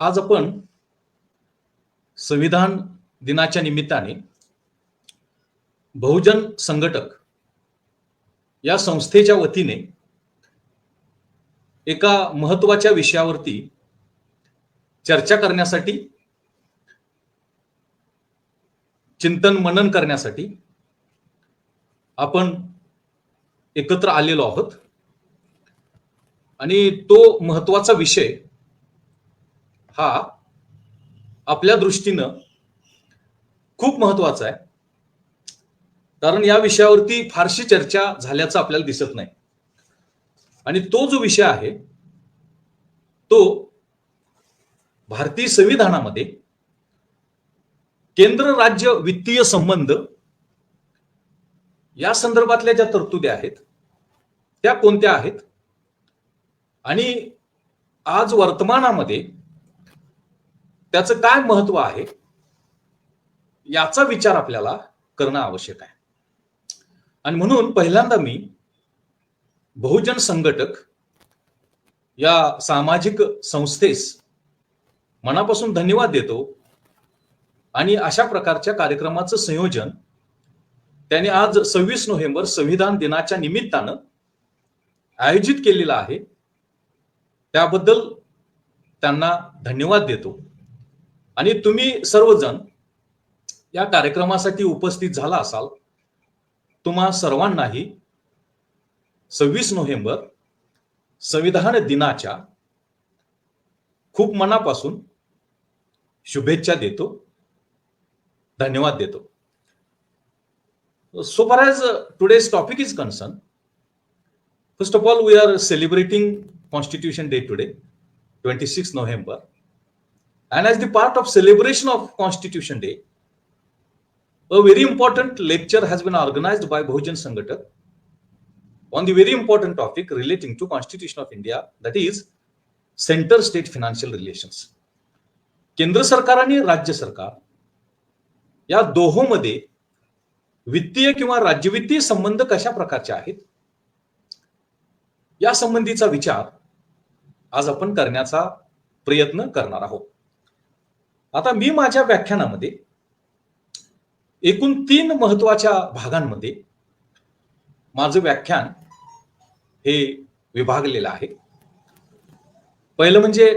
आज आपण संविधान दिनाच्या निमित्ताने बहुजन संघटक या संस्थेच्या वतीने एका महत्त्वाच्या विषयावरती चर्चा करण्यासाठी, चिंतन मनन करण्यासाठी आपण एकत्र आलेलो आहोत. आणि तो महत्त्वाचा विषय हा आपल्या दृष्टीनं खूप महत्त्वाचा आहे, कारण या विषयावरती फारशी चर्चा झाल्याचं आपल्याला दिसत नाही. आणि तो जो विषय आहे तो भारतीय संविधानामध्ये केंद्र राज्य वित्तीय संबंध या संदर्भातल्या ज्या तरतुदी आहेत त्या कोणत्या आहेत आणि आज वर्तमानामध्ये त्याचं काय महत्व आहे याचा विचार आपल्याला करणं आवश्यक आहे. आणि म्हणून पहिल्यांदा मी बहुजन संघटक या सामाजिक संस्थेस मनापासून धन्यवाद देतो. आणि अशा प्रकारच्या कार्यक्रमाचं संयोजन त्यांनी आज 26 नोव्हेंबर संविधान दिनाच्या निमित्तानं आयोजित केलेलं आहे, त्याबद्दल त्यांना धन्यवाद देतो. आणि तुम्ही सर्वजण या कार्यक्रमासाठी उपस्थित झाला असाल, तुम्हा सर्वांनाही 26 नोव्हेंबर संविधान दिनाच्या खूप मनापासून शुभेच्छा देतो, धन्यवाद देतो. So far as today's topic is concerned, first of all, we are celebrating Constitution Day today, 26 November. And as the part of celebration of Constitution Day, a very important lecture has been organized by Bahujan Sangatak on the very important topic relating to Constitution of India, that is center-state financial relations. केंद्र सरकार आणि राज्य सरकार या दोहोंमध्ये वित्तीय किंवा राज्यवित्तीय संबंध कशा प्रकारचे आहेत या संबंधीचा विचार आज आपण करण्याचा प्रयत्न करणार आहोत. आता मी माझ्या व्याख्यानामध्ये एकूण 3 महत्वाच्या भागांमध्ये माझं व्याख्यान हे विभागलेलं आहे. पहिलं म्हणजे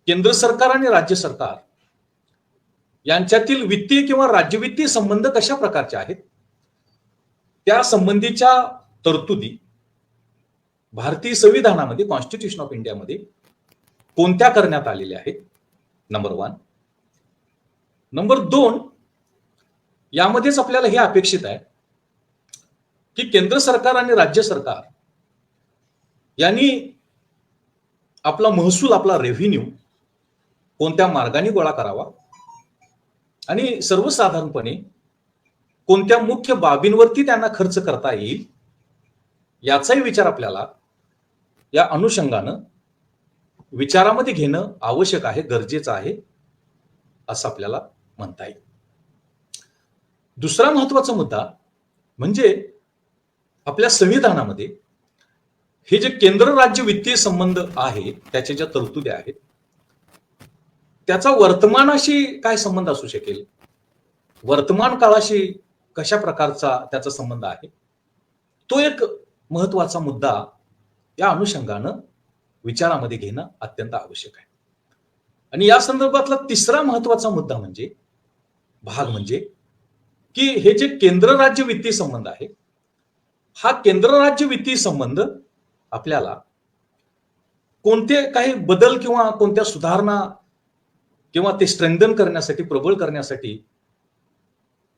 केंद्र सरकार आणि राज्य सरकार यांच्यातील वित्तीय किंवा राज्यवित्तीय संबंध कशा प्रकारचे आहेत त्या संबंधीच्या तरतुदी भारतीय संविधानामध्ये, कॉन्स्टिट्यूशन ऑफ इंडिया मध्ये कोणत्या करण्यात आलेल्या आहेत, नंबर 1. नंबर 2, यामध्येच आपल्याला हे अपेक्षित आहे की केंद्र सरकार आणि राज्य सरकार यांनी आपला महसूल, आपला रेव्हेन्यू कोणत्या मार्गाने गोळा करावा आणि सर्वसाधारणपणे कोणत्या मुख्य बाबींवरती त्यांना खर्च करता येईल याचाही विचार आपल्याला या अनुषंगानं विचारामध्ये घेणं आवश्यक आहे, गरजेचं आहे असं आपल्याला म्हणता येईल. दुसरा महत्वाचा मुद्दा म्हणजे आपल्या संविधानामध्ये हे जे केंद्र राज्य वित्तीय संबंध आहे त्याच्या ज्या तरतुदी आहेत त्याचा वर्तमानाशी काय संबंध असू शकेल, वर्तमान काळाशी कशा प्रकारचा त्याचा संबंध आहे, तो एक महत्वाचा मुद्दा या अनुषंगानं विचारामध्ये घेणं अत्यंत आवश्यक आहे. आणि या संदर्भातला तिसरा महत्वाचा मुद्दा म्हणजे भाग म्हणजे की हे जे केंद्र राज्य वित्तीय संबंध आहे हा केंद्र राज्य वित्तीय संबंध आपल्याला कोणते काही बदल किंवा कोणत्या सुधारणा किंवा ते स्ट्रेंथन करण्यासाठी, प्रबळ करण्यासाठी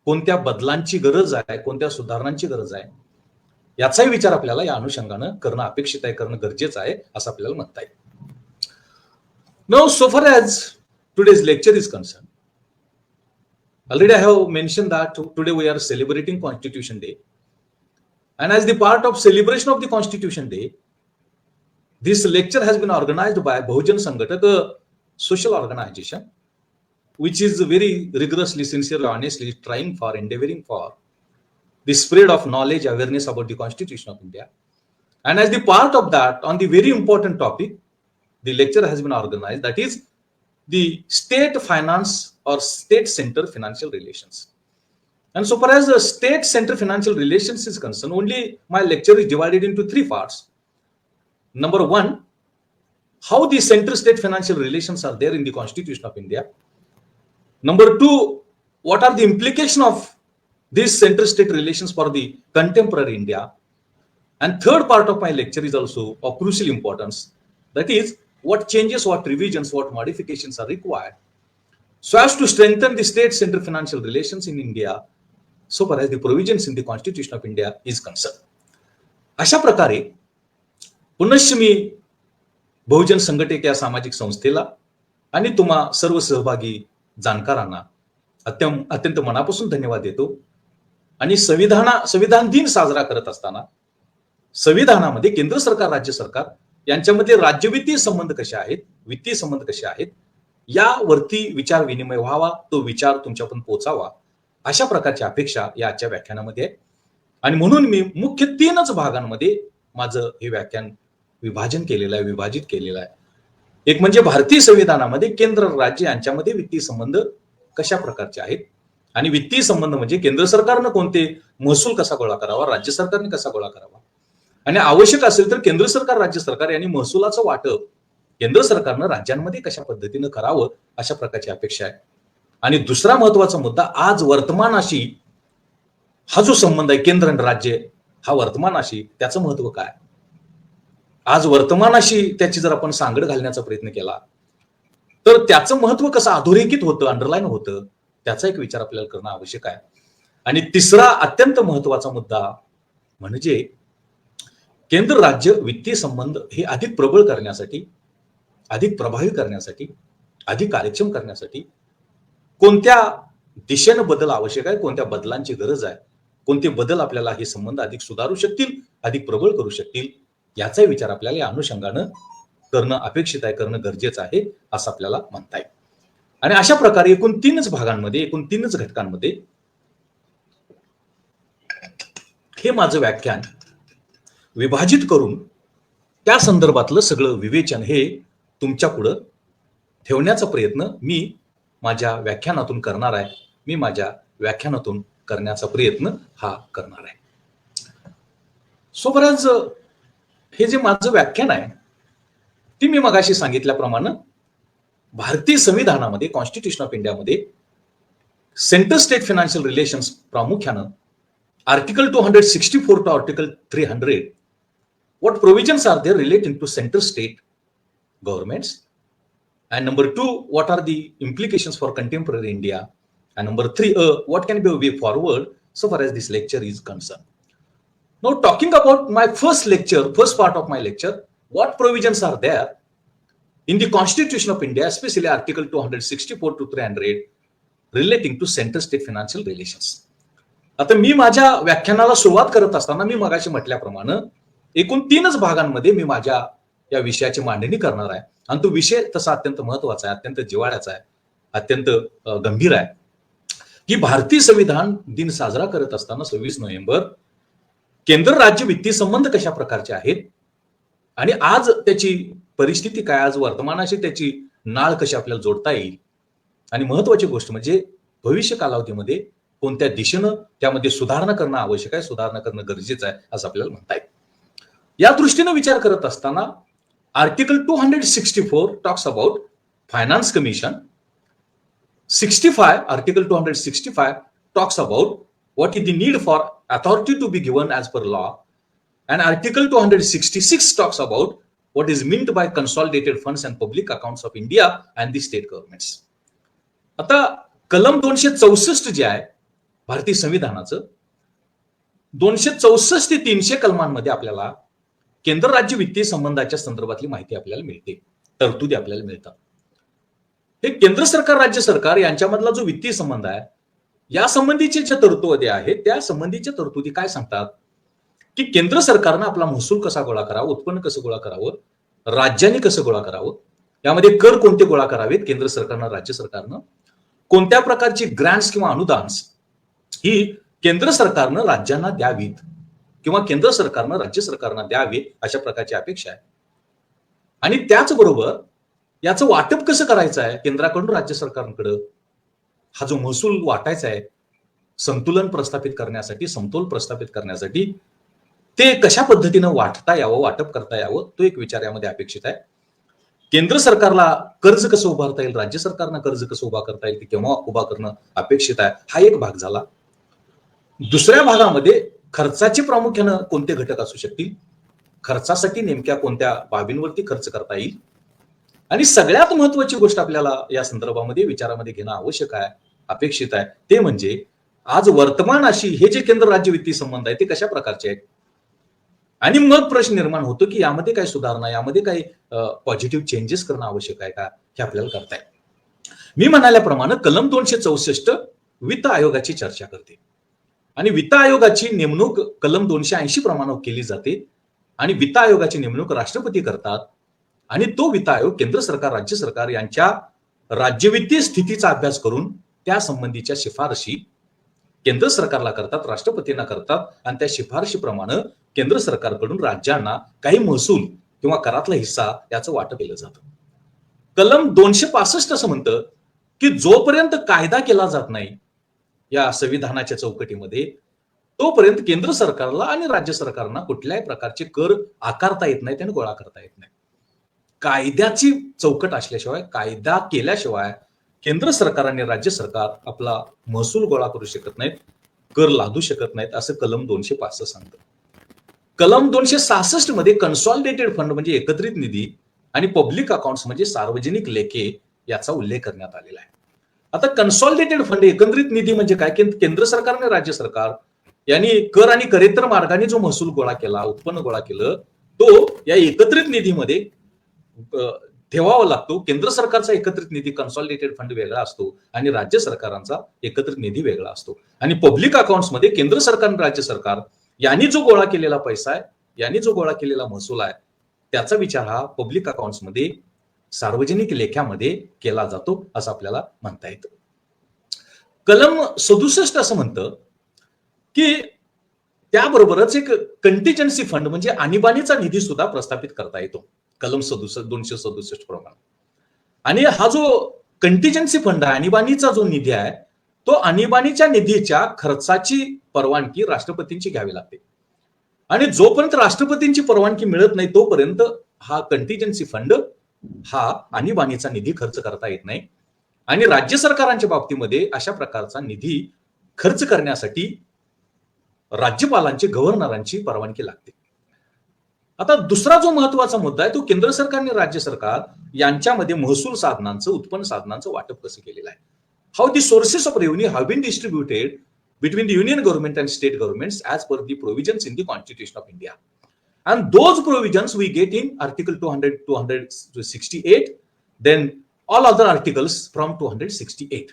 कोणत्या बदलांची गरज आहे, कोणत्या सुधारणांची गरज आहे याचाही विचार आपल्याला या अनुषंगानं करणं अपेक्षित आहे, करणं गरजेचं आहे असं आपल्याला म्हणता येईल. Now so far as today's lecture is concerned, already I have mentioned that today we are celebrating Constitution Day, and as the part of celebration of the Constitution Day, this lecture has been organized by Bahujan Sangatak, a social organization which is very rigorously, sincerely, honestly trying for, endeavoring for the spread of knowledge, awareness about the Constitution of India. And as the part of that, on the very important topic the lecture has been organized, that is the state finance or state center financial relations. And so far as the state center financial relations is concerned, only my lecture is divided into three parts. Number one, how the center state financial relations are there in the Constitution of India. Number two, what are the implications of these center state relations for the contemporary India. And third part of my lecture is also of crucial importance, that is what changes, what revisions, what modifications are required so as to strengthen the state center financial relations in India so far as the provisions in the Constitution of India is concerned. अशा प्रकारे पुनश्च मी बहुजन संघटक या सामाजिक संस्थेला आणि तुम्हा सर्व सहभागी जाणकारांना अत्यंत मनापासून धन्यवाद देतो. आणि संविधान दिन साजरा करत असताना संविधानामध्ये केंद्र सरकार, राज्य सरकार यांच्यामध्ये राज्यवित्तीय संबंध कसे आहेत, वित्तीय संबंध कसे आहेत, यावरती विचार विनिमय व्हावा, तो विचार तुमच्यापर्यंत पोहोचावा, अशा प्रकारची अपेक्षा या आजच्या व्याख्यानामध्ये आहे. आणि म्हणून मी मुख्य तीनच भागांमध्ये माझं हे व्याख्यान विभाजित केलेलं आहे. एक म्हणजे भारतीय संविधानामध्ये केंद्र राज्य यांच्यामध्ये वित्तीय संबंध कशा प्रकारचे आहेत, आणि वित्तीय संबंध म्हणजे केंद्र सरकारनं कोणते महसूल कसा गोळा करावा, राज्य सरकारने कसा गोळा करावा, आणि आवश्यक असेल तर केंद्र सरकार, राज्य सरकार यांनी महसुलाचं वाटप केंद्र सरकारनं राज्यांमध्ये कशा पद्धतीनं करावं, अशा प्रकारची अपेक्षा आहे. आणि दुसरा महत्वाचा मुद्दा, आज वर्तमानाशी हा जो संबंध आहे केंद्र आणि राज्य हा वर्तमानाशी, त्याचं महत्व काय, आज वर्तमानाशी त्याची जर आपण सांगड घालण्याचा प्रयत्न केला तर त्याचं महत्व कसं अधोरेखित होतं, अंडरलाईन होतं, त्याचा एक विचार आपल्याला करणं आवश्यक आहे. आणि तिसरा अत्यंत महत्वाचा मुद्दा म्हणजे केंद्र राज्य वित्तीय संबंध हे अधिक प्रबळ करण्यासाठी, अधिक प्रभावी करण्यासाठी, अधिक कार्यक्षम करण्यासाठी कोणत्या दिशेनं बदल आवश्यक आहे, कोणत्या बदलांची गरज आहे, कोणते बदल आपल्याला हे संबंध अधिक सुधारू शकतील, अधिक प्रबळ करू शकतील, याचा विचार आपल्याला या अनुषंगानं करणं अपेक्षित आहे, करणं गरजेचं आहे असं आपल्याला म्हणता येईल. आणि अशा प्रकारे एकूण तीनच भागांमध्ये, एकूण तीनच घटकांमध्ये हे माझं व्याख्यान विभाजित करून त्या संदर्भातलं सगळं विवेचन हे तुमच्या पुढं ठेवण्याचा प्रयत्न मी माझ्या व्याख्यानातून करणार आहे. मी माझ्या व्याख्यानातून करण्याचा प्रयत्न हा करणार आहे. सो बरंच हे जे माझं व्याख्यान आहे ती मी मगाशी सांगितल्याप्रमाणे भारतीय संविधानामध्ये, कॉन्स्टिट्यूशन ऑफ इंडियामध्ये सेंटर स्टेट फायनान्शियल रिलेशन्स प्रामुख्यानं article 264 to article 300, what provisions are there relating to center state governments, and number 2, what are the implications for contemporary India, and number 3, what can be a way forward so far as this lecture is concerned. Now talking about my first part of my lecture, what provisions are there in the Constitution of India, especially article 264 to 300 relating to center state financial relations. आता मी माझ्या व्याख्यानाला सुरुवात करत असताना मी मगाशी म्हटल्याप्रमाणे एकूण तीनच भागांमध्ये मी माझ्या या विषयाची मांडणी करणार आहे. आणि तो विषय तसा अत्यंत महत्वाचा आहे, अत्यंत जिव्हाळ्याचा आहे, अत्यंत गंभीर आहे की भारतीय संविधान दिन साजरा करत असताना 26 नोव्हेंबर केंद्र राज्य वित्तीय संबंध कशा प्रकारचे आहेत आणि आज त्याची परिस्थिती काय, आज वर्तमानाशी त्याची नाळ कशी आपल्याला जोडता येईल, आणि महत्वाची गोष्ट म्हणजे भविष्य कालावधीमध्ये कोणत्या दिशेनं त्यामध्ये सुधारणा करणं आवश्यक आहे, सुधारणा करणं गरजेचं आहे असं आपल्याला म्हणता येईल. या दृष्टीने विचार करत असताना article 264 talks about finance commission, 65 article 265 talks about what is the need for authority to be given as per law, and article 266 talks about what is meant by consolidated funds and public accounts of India and the state governments. आता कलम 264 जे आहे भारतीय संविधानाचं, 264 ते 300 कलमांमध्ये आपल्याला केंद्र राज्य वित्तीय संबंधाच्या संदर्भातली माहिती आपल्याला मिळते, तरतुदी आपल्याला मिळतात. हे केंद्र सरकार, राज्य सरकार यांच्यामधला जो वित्तीय संबंध आहे या संबंधीचे ज्या तरतुदी आहेत त्या संबंधीच्या तरतुदी काय सांगतात की केंद्र सरकारनं आपला महसूल कसा गोळा करावा, उत्पन्न कसं गोळा करावं, राज्यांनी कसं गोळा करावं, यामध्ये कर कोणते गोळा करावेत, केंद्र सरकारनं, राज्य सरकारनं कोणत्या प्रकारची ग्रँट्स किंवा अनुदान्स ही केंद्र सरकारनं राज्यांना द्यावीत किंवा केंद्र सरकारनं राज्य सरकारना द्यावे, अशा प्रकारची अपेक्षा आहे. आणि त्याचबरोबर याचं वाटप कसं करायचं आहे केंद्राकडून राज्य सरकारकडं, हा जो महसूल वाटायचा आहे संतुलन प्रस्थापित करण्यासाठी, समतोल प्रस्थापित करण्यासाठी, ते कशा पद्धतीनं वाटता यावं, वाटप करता यावं, तो एक विचार यामध्ये अपेक्षित आहे. केंद्र सरकारला कर्ज कसं उभारता येईल, राज्य सरकारनं कर्ज कसं उभा करता येईल, ते केव्हा उभा करणं अपेक्षित आहे, हा एक भाग झाला. दुसऱ्या भागामध्ये खर्चाचे प्रामुख्यानं कोणते घटक असू शकतील, खर्चासाठी नेमक्या कोणत्या बाबींवरती खर्च करता येईल, आणि सगळ्यात महत्वाची गोष्ट आपल्याला या संदर्भामध्ये विचारामध्ये घेणं आवश्यक आहे, अपेक्षित आहे, ते म्हणजे आज वर्तमान अशी हे जे केंद्र राज्य वित्तीय संबंध आहे ते कशा प्रकारचे आहेत. आणि मग प्रश्न निर्माण होतो की यामध्ये काय सुधारणा, यामध्ये काही पॉझिटिव्ह चेंजेस करणं आवश्यक आहे का, हे आपल्याला करता येईल. मी म्हणाल्याप्रमाणे कलम 264 वित्त आयोगाची चर्चा करते आणि वित्त आयोगाची नेमणूक कलम 280 प्रमाणे केली जाते आणि वित्त आयोगाची नेमणूक राष्ट्रपती करतात आणि तो वित्त आयोग केंद्र सरकार, राज्य सरकार यांच्या राज्यवित्तीय स्थितीचा अभ्यास करून त्या संबंधीच्या शिफारशी केंद्र सरकारला करतात, राष्ट्रपतींना करतात आणि त्या शिफारशीप्रमाणे केंद्र सरकारकडून राज्यांना काही महसूल किंवा करातला हिस्सा याचं वाटप केलं जातं. कलम 265 असं म्हणतं की जोपर्यंत कायदा केला जात नाही या संविधानाच्या चौकटीमध्ये, तोपर्यंत केंद्र सरकारला आणि राज्य सरकारला कुठल्याही प्रकारचे कर आकारता येत नाहीत आणि गोळा करता येत नाही. कायद्याची चौकट असल्याशिवाय, कायदा केल्याशिवाय केंद्र सरकार आणि राज्य सरकार आपला महसूल गोळा करू शकत नाहीत, कर लादू शकत नाहीत, असं कलम 265 सांगतं. कलम 266 मध्ये कन्सॉलिडेटेड फंड म्हणजे एकत्रित निधी आणि पब्लिक अकाउंट्स म्हणजे सार्वजनिक लेखे याचा उल्लेख करण्यात आलेला आहे. आता कन्सॉलिडेटेड फंड एकत्रित निधी म्हणजे काय, केंद्र सरकार आणि राज्य सरकार यांनी कर आणि करेत्तर मार्गाने जो महसूल गोळा केला, उत्पन्न गोळा केलं, तो या एकत्रित निधीमध्ये ठेवावा लागतो. केंद्र सरकारचा एकत्रित निधी कन्सॉलिडेटेड फंड वेगळा असतो आणि राज्य सरकारांचा एकत्रित निधी वेगळा असतो. आणि पब्लिक अकाउंट्स मध्ये केंद्र सरकार आणि राज्य सरकार यांनी जो गोळा केलेला पैसा आहे, यांनी जो गोळा केलेला महसूल आहे, त्याचा विचार हा पब्लिक अकाउंट्स मध्ये, सार्वजनिक लेख्यामध्ये केला जातो असं आपल्याला म्हणता येतं. कलम 67 असं म्हणतं की त्याबरोबरच एक कंटिजन्सी फंड म्हणजे आणीबाणीचा निधी सुद्धा प्रस्थापित करता येतो कलम 267 प्रमाणे. आणि हा जो कंटिजन्सी फंड आहे, आणीबाणीचा जो निधी आहे, तो आणीबाणीच्या निधीच्या खर्चाची परवानगी राष्ट्रपतींची घ्यावी लागते आणि जोपर्यंत राष्ट्रपतींची परवानगी मिळत नाही तोपर्यंत हा कंटिजन्सी फंड, हा आणीबाणीचा निधी खर्च करता येत नाही. आणि राज्य सरकारांच्या बाबतीमध्ये अशा प्रकारचा निधी खर्च करण्यासाठी राज्यपालांची, गव्हर्नरांची परवानगी लागते. आता दुसरा जो महत्वाचा मुद्दा आहे तो केंद्र सरकार आणि राज्य सरकार यांच्यामध्ये महसूल साधनांचं, उत्पन्न साधनांचं वाटप कसं केलेलं आहे. How the sources of revenue have been distributed between the union government and state governments as per the provisions in the Constitution of India. And those provisions we get in Article 200 268, then all other articles from 268.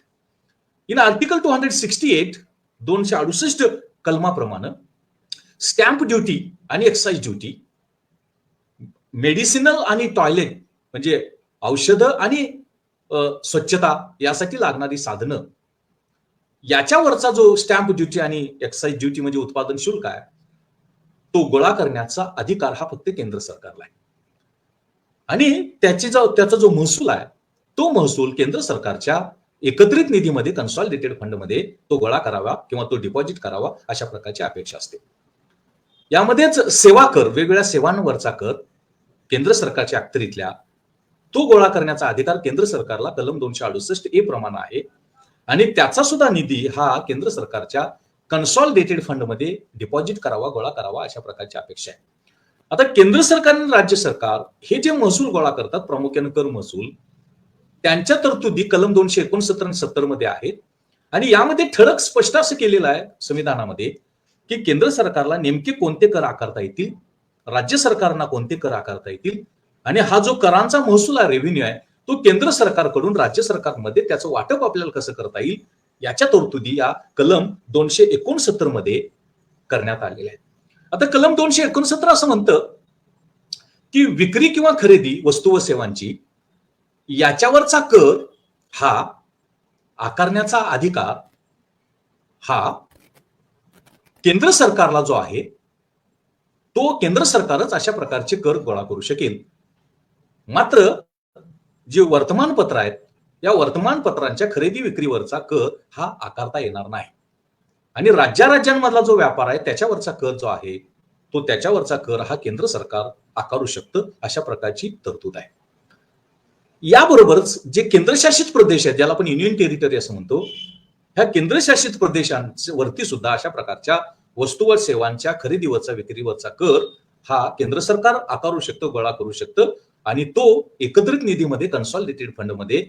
In Article 268, 268 कलमाप्रमाणे stamp duty आणि excise duty, medicinal आणि toilet म्हणजे औषधं आणि स्वच्छता यासाठी लागणारी साधनं, याच्यावरचा जो स्टॅम्प ड्युटी आणि एक्साइज ड्युटी म्हणजे उत्पादन शुल्क आहे, तो गोळा करण्याचा अधिकार हा फक्त केंद्र सरकारला आहे. आणि त्याचा जो महसूल आहे तो महसूल केंद्र सरकारच्या एकत्रित निधीमध्ये, कन्सॉलिडेटेड फंडमध्ये तो गोळा करावा किंवा तो डिपॉझिट करावा अशा प्रकारची अपेक्षा असते. यामध्येच सेवा कर, वेगवेगळ्या सेवांवरचा कर केंद्र सरकारच्या अखत्यारीतल्या, तो गोळा करण्याचा अधिकार केंद्र सरकारला कलम 268A प्रमाणे आहे आणि त्याचा सुद्धा निधी हा केंद्र सरकारच्या कन्सॉलिडेटेड फंडमध्ये डिपॉझिट करावा, गोळा करावा अशा प्रकारची अपेक्षा आहे. आता केंद्र सरकार आणि राज्य सरकार हे जे महसूल गोळा करतात, प्रामुख्याने कर महसूल, त्यांच्या तरतुदी कलम 269 आणि 70 मध्ये आहेत आणि यामध्ये ठळक स्पष्ट असं केलेलं आहे संविधानामध्ये की केंद्र सरकारला नेमके कोणते कर आकारता येतील, राज्य सरकारना कोणते कर आकारता येतील आणि हा जो करांचा महसूल आहे, रेव्हेन्यू आहे, तो केंद्र सरकारकडून राज्य सरकारमध्ये त्याचं वाटप आपल्याला कसं करता येईल याच्या तरतुदी या कलम 269 मध्ये करण्यात आलेल्या आहेत. आता कलम 269 असं म्हणतं की विक्री किंवा खरेदी वस्तू व सेवांची याच्यावरचा कर हा आकारण्याचा अधिकार हा केंद्र सरकारला जो आहे, तो केंद्र सरकारच अशा प्रकारचे कर गोळा करू शकेल. मात्र जे वर्तमानपत्र आहेत, या वर्तमानपत्रांच्या खरेदी विक्रीवरचा कर हा आकारता येणार नाही. आणि राज्यांमधला जो व्यापार आहे त्याच्यावरचा कर जो आहे तो त्याच्यावरचा कर हा केंद्र सरकार आकारू शकतं, अशा प्रकारची तरतूद आहे. याबरोबरच जे केंद्रशासित प्रदेश आहेत, ज्याला आपण युनियन टेरिटरी असं म्हणतो, ह्या केंद्रशासित प्रदेशांवरती सुद्धा अशा प्रकारच्या वस्तू व सेवांच्या खरेदीवरचा विक्रीवरचा कर हा केंद्र सरकार आकारू शकतं, गोळा करू शकतं आणि तो एकत्रित निधीमध्ये कन्सॉलिडेटेड फंडमध्ये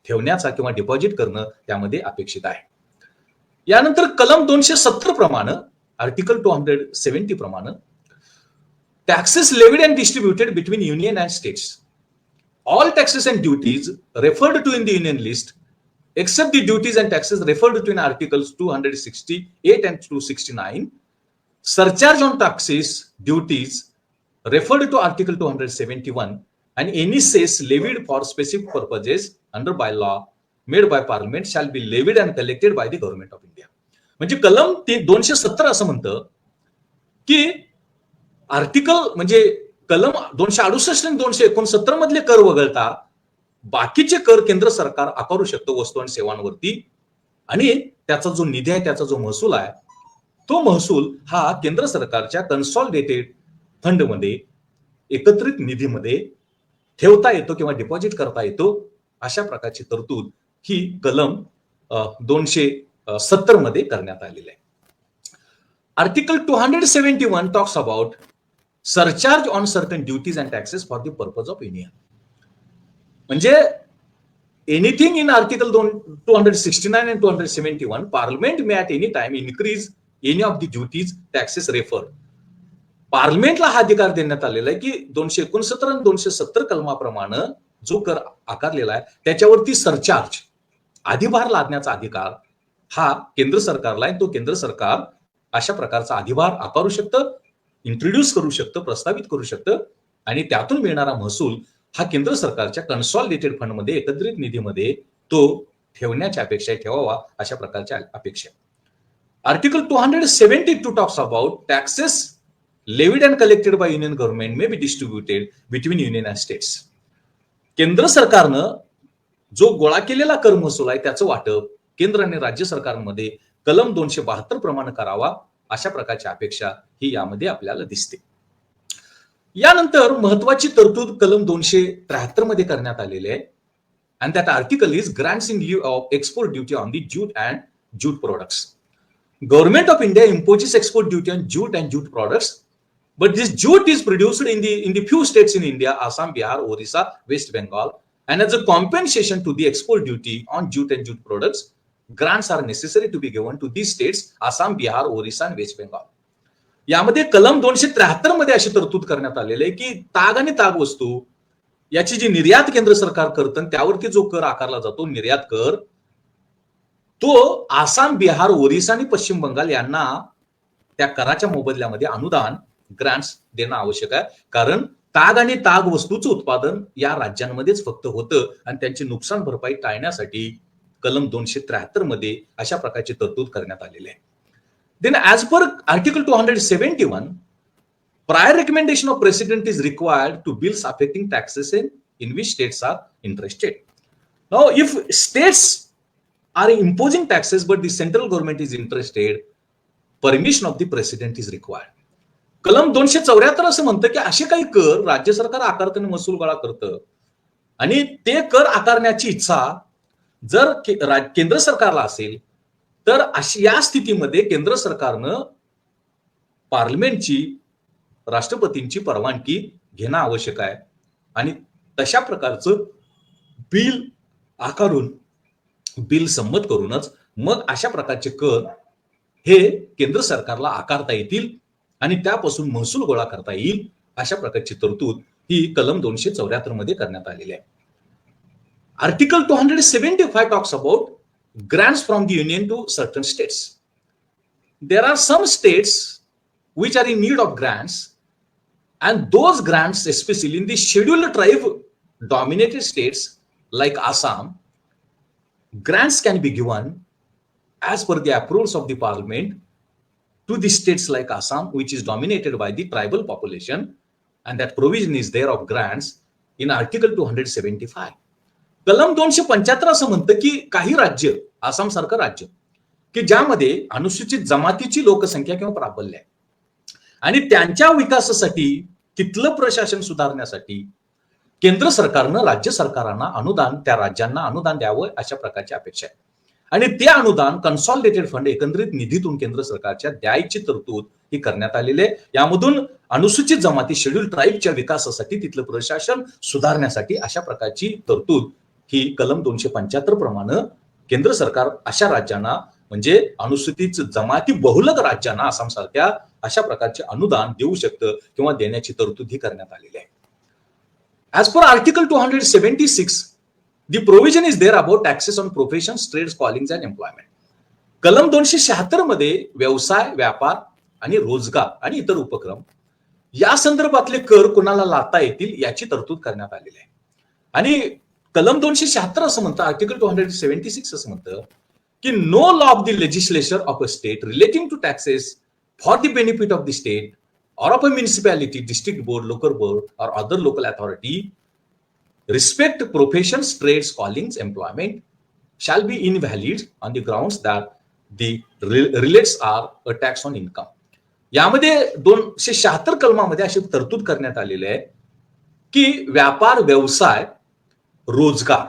ठेवण्याचा किंवा डिपॉझिट करणं त्यामध्ये अपेक्षित आहे. यानंतर कलम 270 प्रमाणे, आर्टिकल 270 प्रमाणे, taxes levied and distributed between union and states, all taxes and duties referred to in the union list except the duties and taxes referred to in articles 268 and 269, surcharge on taxes, duties referred to article 271, and any cess levied for specific purposes under by law made by parliament shall be levied and collected by the government of India. म्हणजे कलम 270 असं म्हणतं की article म्हणजे कलम 268 आणि 269 मधले कर वगळता बाकीचे कर केंद्र सरकार आकारू शकतो वस्तू आणि सेवांवरती, आणि त्याचा जो निधी आहे, त्याचा जो महसूल आहे, तो महसूल हा केंद्र सरकारच्या कन्सॉलिडेटेड फंडमध्ये, एकत्रित निधीमध्ये ठेवता येतो किंवा डिपॉझिट करता येतो. अशा प्रकारची तरतूद ही कलम 270 मध्ये करण्यात आलेली आहे. Article 271 talks about surcharge on certain duties and taxes for the purpose of union. म्हणजे anything in article 269 and 271, parliament may at any time increase any of the duties, taxes referred. पार्लमेंटला हा अधिकार देण्यात आलेला आहे की 269 आणि 270 कलमाप्रमाणे जो कर आकारलेला आहे त्याच्यावरती सरचार्ज, अधिभार लादण्याचा अधिकार हा केंद्र सरकारला आहे. तो केंद्र सरकार अशा प्रकारचा अधिभार आकारू शकतं, इंट्रोड्यूस करू शकतं, प्रस्तावित करू शकतं, आणि त्यातून मिळणारा महसूल हा केंद्र सरकारच्या कन्सॉलिडेटेड फंडमध्ये, एकत्रित निधीमध्ये तो ठेवण्याच्या अपेक्षा, ठेवावा अशा प्रकारच्या अपेक्षा. Article 272 talks about taxes levied and collected by union government may be distributed between union and states. केंद्र सरकारनं जो गोळा केलेला कर महसूल आहे त्याचं वाटप केंद्र आणि राज्य सरकारमध्ये कलम 272 प्रमाणे करावा, अशा प्रकारची अपेक्षा ही यामध्ये आपल्याला दिसते. यानंतर महत्वाची तरतूद कलम 273 मध्ये करण्यात आलेली आहे, and that article is grants in lieu of export duty on the jute and jute products. Government of India imposes export duty on jute and jute products, but this jute is produced in the few states in India, Assam, Bihar, Orissa, West Bengal, and as a compensation to the export duty on jute and jute products, grants are necessary to be given to these states, Assam, Bihar, Orissa and West Bengal. यामध्ये कलम 273 मध्ये अशी तरतूद करण्यात आलेली आहे की ताग आणि ताग वस्तू याची जी निर्यात केंद्र सरकार करतं त्यावरती जो कर आकारला जातो, निर्यात कर, तो आसाम, बिहार, ओरिसा आणि पश्चिम बंगाल यांना त्या कराच्या मोबदल्यामध्ये अनुदान, ग्रांट्स देणं आवश्यक आहे. कारण ताग आणि ताग वस्तूचं उत्पादन या राज्यांमध्येच फक्त होतं आणि त्यांची नुकसान भरपाई टाळण्यासाठी कलम 273 मध्ये अशा प्रकारची तरतूद करण्यात आलेली आहे. Then as per article 271, prior recommendation of president is required to bills affecting taxes in which states are interested. Now if states are imposing taxes but the central government is interested, permission of the president is required. कलम 274 असं म्हणतं की असे काही कर राज्य सरकार आकारताना महसूल गोळा करतं आणि ते कर आकारण्याची इच्छा जर केंद्र सरकारला असेल तर या स्थितीमध्ये केंद्र सरकारनं पार्लमेंटची, राष्ट्रपतींची परवानगी घेणं आवश्यक आहे आणि तशा प्रकारचं बिल आकारून, बिल संमत करूनच मग अशा प्रकारचे कर हे केंद्र सरकारला आकारता येतील आणि त्यापासून महसूल गोळा करता येईल, अशा प्रकारची तरतूद ही कलम 274 मध्ये करण्यात आलेली आहे. Article 275 talks about grants from the union to certain states. There are some states which are in need of grants, and those grants, especially in the scheduled tribe dominated states like Assam, grants can be given as per the approvals of the parliament to the states like Assam, which is dominated by the tribal population, and that provision is there of grants in article 275. कलम 275 असं म्हणतं की काही राज्य, आसाम सारखं राज्य, की ज्यामध्ये अनुसूचित जमातीची लोकसंख्या किंवा प्राबल्य आहे आणि त्यांच्या विकासासाठी तिथलं प्रशासन सुधारण्यासाठी केंद्र सरकारनं राज्य सरकारांना अनुदान, त्या राज्यांना अनुदान द्यावं अशा प्रकारची अपेक्षा आहे. आणि ते अनुदान कन्सॉलिडेटेड फंड, एकंदरीत निधीतून केंद्र सरकारच्या द्यायची तरतूद ही करण्यात आलेली आहे. यामधून अनुसूचित जमाती, शेड्यूल ट्राईबच्या विकासासाठी, तिथलं प्रशासन सुधारण्यासाठी अशा प्रकारची तरतूद ही कलम 275 प्रमाणे केंद्र सरकार अशा राज्यांना, म्हणजे अनुसूचित जमाती बहुलक राज्यांना, आसाम सारख्या अशा प्रकारचे अनुदान देऊ शकतं किंवा देण्याची तरतूद ही करण्यात आलेली आहे. As per Article 276, the provision is there about taxes on professions, trades, callings and employment. कलम 276 मध्ये व्यवसाय, व्यापार आणि रोजगार आणि इतर उपक्रम या संदर्भातले कर कोणाला लादता येतील याची तरतूद करण्यात आलेली आहे. आणि कलम 276 असं म्हणतं, आर्टिकल 276 असं म्हणतं की no law of the legislature of a state relating to taxes for the benefit of the state or of a municipality, district board, local board, or other local authority, respect professions, trades, callings, employment, shall be invalid on the grounds that the relates are a tax on income. यामध्ये 276 कलमामध्ये अशी तरतूद करण्यात आलेली आहे की व्यापार, व्यवसाय, रोजगार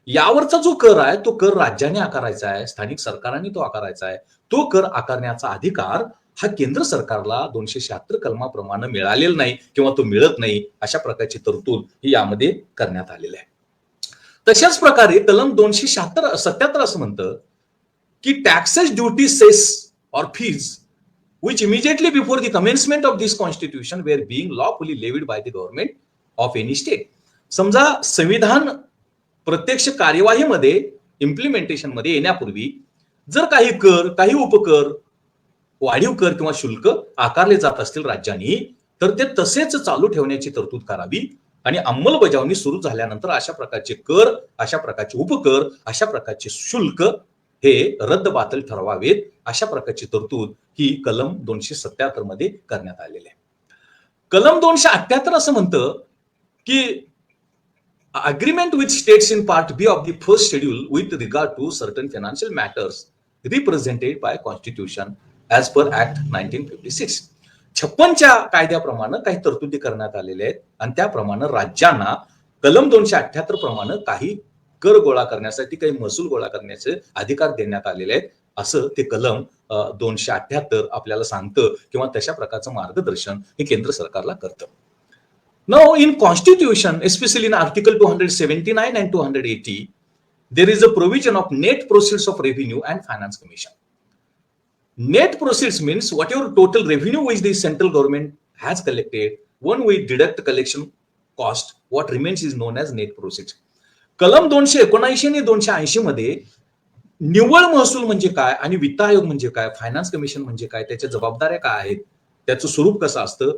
यावरचा जो कर आहे तो कर राज्याने आकारायचा आहे, स्थानिक सरकारांनी तो आकारायचा आहे. तो कर आकारण्याचा अधिकार हा केंद्र सरकारला 276 कलमाप्रमाणे मिळालेला नाही किंवा तो मिळत नाही, अशा प्रकारची तरतूद ही यामध्ये करण्यात आलेली आहे. तशाच प्रकारे कलम 277 असं म्हणतं की taxes, duty, cess or fees which immediately before the commencement of this constitution were being lawfully levied by the government of any state. समजा संविधान प्रत्यक्ष कार्यवाहीमध्ये, इम्प्लिमेंटेशन मध्ये येण्यापूर्वी जर काही कर, काही उपकर, वाढीव कर किंवा शुल्क आकारले जात असतील राज्यांनी, तर ते तसेच चालू ठेवण्याची तरतूद करावी आणि अंमलबजावणी सुरू झाल्यानंतर अशा प्रकारचे कर, अशा प्रकारचे उपकर, अशा प्रकारचे शुल्क हे रद्दबातल ठरवावेत, अशा प्रकारची तरतूद ही कलम 277 मध्ये करण्यात आलेली आहे. कलम 278 असं म्हणतं की agreement with states in part B of the first schedule with regard to certain financial matters represented by constitution as per act 1956. 56च्या कायद्याप्रमाणे काही तरतुदी करण्यात आलेल्या आहेत आणि त्याप्रमाणे राज्यांना कलम 278 प्रमाणे काही कर गोळा करण्यासाठी, काही महसूल गोळा करण्याचे अधिकार देण्यात आलेले आहेत, असं ते कलम 278 आपल्याला सांगतं किंवा तशा प्रकारचं मार्गदर्शन हे केंद्र सरकारला करतं. Now in constitution, especially in article 279 and 280, there is a provision of net proceeds of revenue and finance commission. Net proceeds means whatever total revenue which the central government has collected, when we deduct collection cost, what remains is known as net proceeds. कलम 279 आणि 280 मध्ये निव्वळ महसूल म्हणजे काय आणि वित्त आयोग म्हणजे काय, फायनान्स कमिशन म्हणजे काय, त्याच्या जबाबदाऱ्या काय आहेत, त्याचं स्वरूप कसं असतं,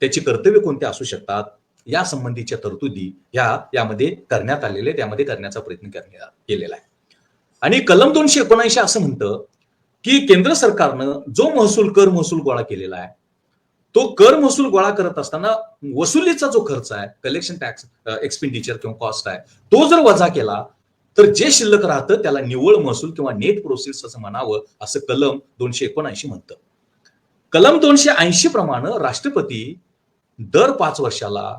त्याची कर्तव्य कोणते असू शकतात, या संबंधीच्या तरतुदी यामध्ये करण्यात आलेले, त्यामध्ये करण्याचा प्रयत्न केलेला आहे. आणि कलम 279 असं म्हणतं की केंद्र सरकारनं जो महसूल, कर महसूल गोळा केलेला आहे, तो कर महसूल गोळा करत असताना वसुलीचा जो खर्च आहे, कलेक्शन टॅक्स एक्सपेंडिचर किंवा कॉस्ट आहे, तो जर वजा केला तर जे शिल्लक राहतं त्याला निव्वळ महसूल किंवा नेट प्रोसेस असं म्हणावं, असं कलम 279 म्हणतं. कलम 280 प्रमाणे राष्ट्रपती दर 5 वर्षाला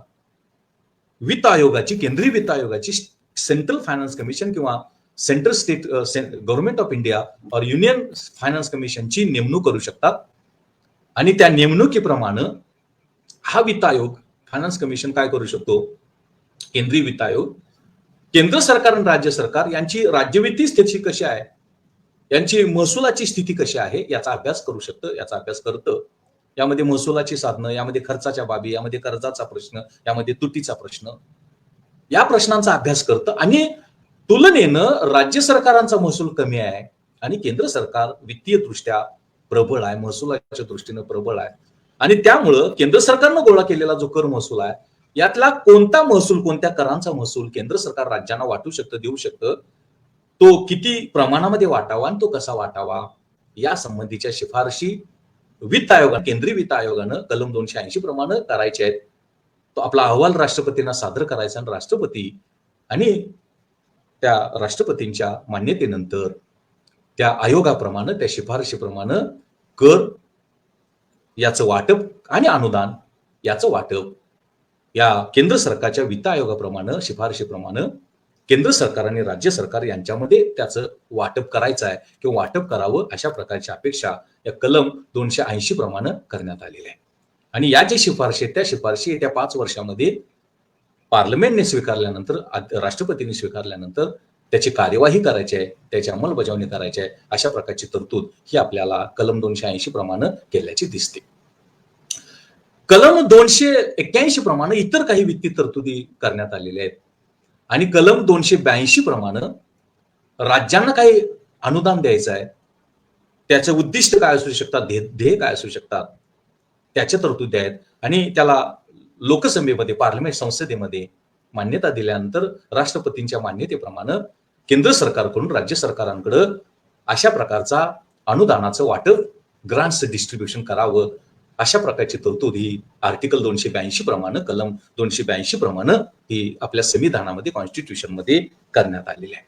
वित्त आयोगाची, केंद्रीय वित्त आयोगाची, सेंट्रल फायनान्स कमिशन किंवा central state government of India और युनियन फायनान्स कमिशनची नेमणूक करू शकतात. आणि त्या नेमणुकीप्रमाणे हा वित्त आयोग, फायनान्स कमिशन काय करू शकतो, केंद्रीय वित्त आयोग केंद्र सरकार आणि राज्य सरकार यांची राज्यवित्तीय स्थिती कशी आहे, यांची महसुलाची स्थिती कशी आहे याचा अभ्यास करू शकतं, याचा अभ्यास करतं. यामध्ये महसुलाची साधनं, यामध्ये खर्चाच्या बाबी, यामध्ये कर्जाचा प्रश्न, यामध्ये तुटीचा प्रश्न, या प्रश्नांचा अभ्यास करतं. आणि तुलनेनं राज्य सरकारांचा महसूल कमी आहे आणि केंद्र सरकार वित्तीय दृष्ट्या प्रबळ आहे, महसुलाच्या दृष्टीने प्रबळ आहे. आणि त्यामुळं केंद्र सरकारनं गोळा केलेला जो कर महसूल आहे, यातला कोणता महसूल, कोणत्या करांचा महसूल केंद्र सरकार राज्यांना वाटू शकतं, देऊ शकतं, तो किती प्रमाणामध्ये वाटावा आणि तो कसा वाटावा, या संबंधीच्या शिफारशी वित्त आयोगानं, केंद्रीय वित्त आयोगानं कलम 280 प्रमाणे करायचे आहेत. तो आपला अहवाल राष्ट्रपतींना सादर करायचा आणि राष्ट्रपती आणि त्या राष्ट्रपतींच्या मान्यतेनंतर त्या आयोगाप्रमाणे त्या शिफारशीप्रमाणे कर याचं वाटप आणि अनुदान याचं वाटप या केंद्र सरकारच्या वित्त आयोगाप्रमाणे शिफारशीप्रमाणे केंद्र सरकार आणि राज्य सरकार यांच्यामध्ये त्याचं वाटप करायचं आहे किंवा वाटप करावं अशा प्रकारची अपेक्षा या कलम 280 प्रमाणे करण्यात आलेल्या आहे. आणि या ज्या शिफारशी आहेत त्या शिफारशी येत्या 5 वर्षामध्ये पार्लमेंटने स्वीकारल्यानंतर राष्ट्रपतींनी स्वीकारल्यानंतर त्याची कार्यवाही करायची आहे, त्याची अंमलबजावणी करायची आहे, अशा प्रकारची तरतूद ही आपल्याला कलम 280 प्रमाणे केल्याची दिसते. कलम 281 प्रमाणे इतर काही वित्तीय तरतुदी करण्यात आलेल्या आहेत आणि कलम 282 प्रमाणे राज्यांना काही अनुदान द्यायचं आहे, त्याचं उद्दिष्ट काय असू शकतात, ध्येय काय असू शकतात, त्याच्या तरतुदी आहेत आणि त्याला लोकसभेमध्ये पार्लमेंट संसदेमध्ये मान्यता दिल्यानंतर राष्ट्रपतींच्या मान्यतेप्रमाणे केंद्र सरकारकडून राज्य सरकारांकडे अशा प्रकारचा अनुदानाचं वाटप ग्रांट्स डिस्ट्रीब्युशन करावं अशा प्रकारची तरतूद ही आर्टिकल 282 प्रमाणे कलम 282 प्रमाणे ही आपल्या संविधानामध्ये कॉन्स्टिट्यूशन मध्ये करण्यात आलेली आहे.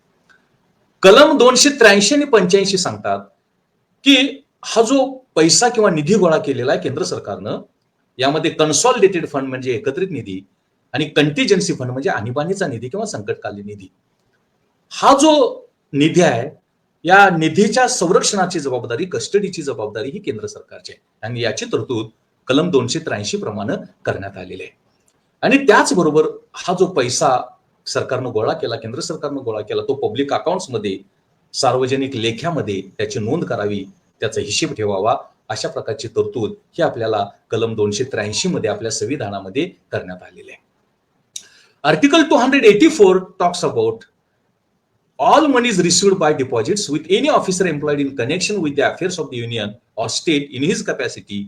कलम 283 आणि 85 सांगतात की हा जो पैसा किंवा निधी गोळा केलेला आहे केंद्र सरकारनं यामध्ये कन्सॉलिडेटेड फंड म्हणजे एकत्रित निधी आणि कंटिजन्सी फंड म्हणजे आणीबाणीचा निधी किंवा संकटकालीन निधी, हा जो निधी आहे या निधीच्या संरक्षणाची जबाबदारी कस्टडीची जबाबदारी ही केंद्र सरकारची आहे आणि याची तरतूद कलम 283 प्रमाणे करण्यात आलेली आहे. आणि त्याचबरोबर हा जो पैसा सरकारनं गोळा केला केंद्र सरकारनं गोळा केला तो पब्लिक अकाउंट्समध्ये सार्वजनिक लेख्यामध्ये त्याची नोंद करावी, त्याचा हिशेब ठेवावा अशा प्रकारची तरतूद ही आपल्याला कलम 283 मध्ये आपल्या संविधानामध्ये करण्यात आलेली आहे. Article 284 talks about all monies received by deposits with any officer employed in connection with the affairs of the union or state in his capacity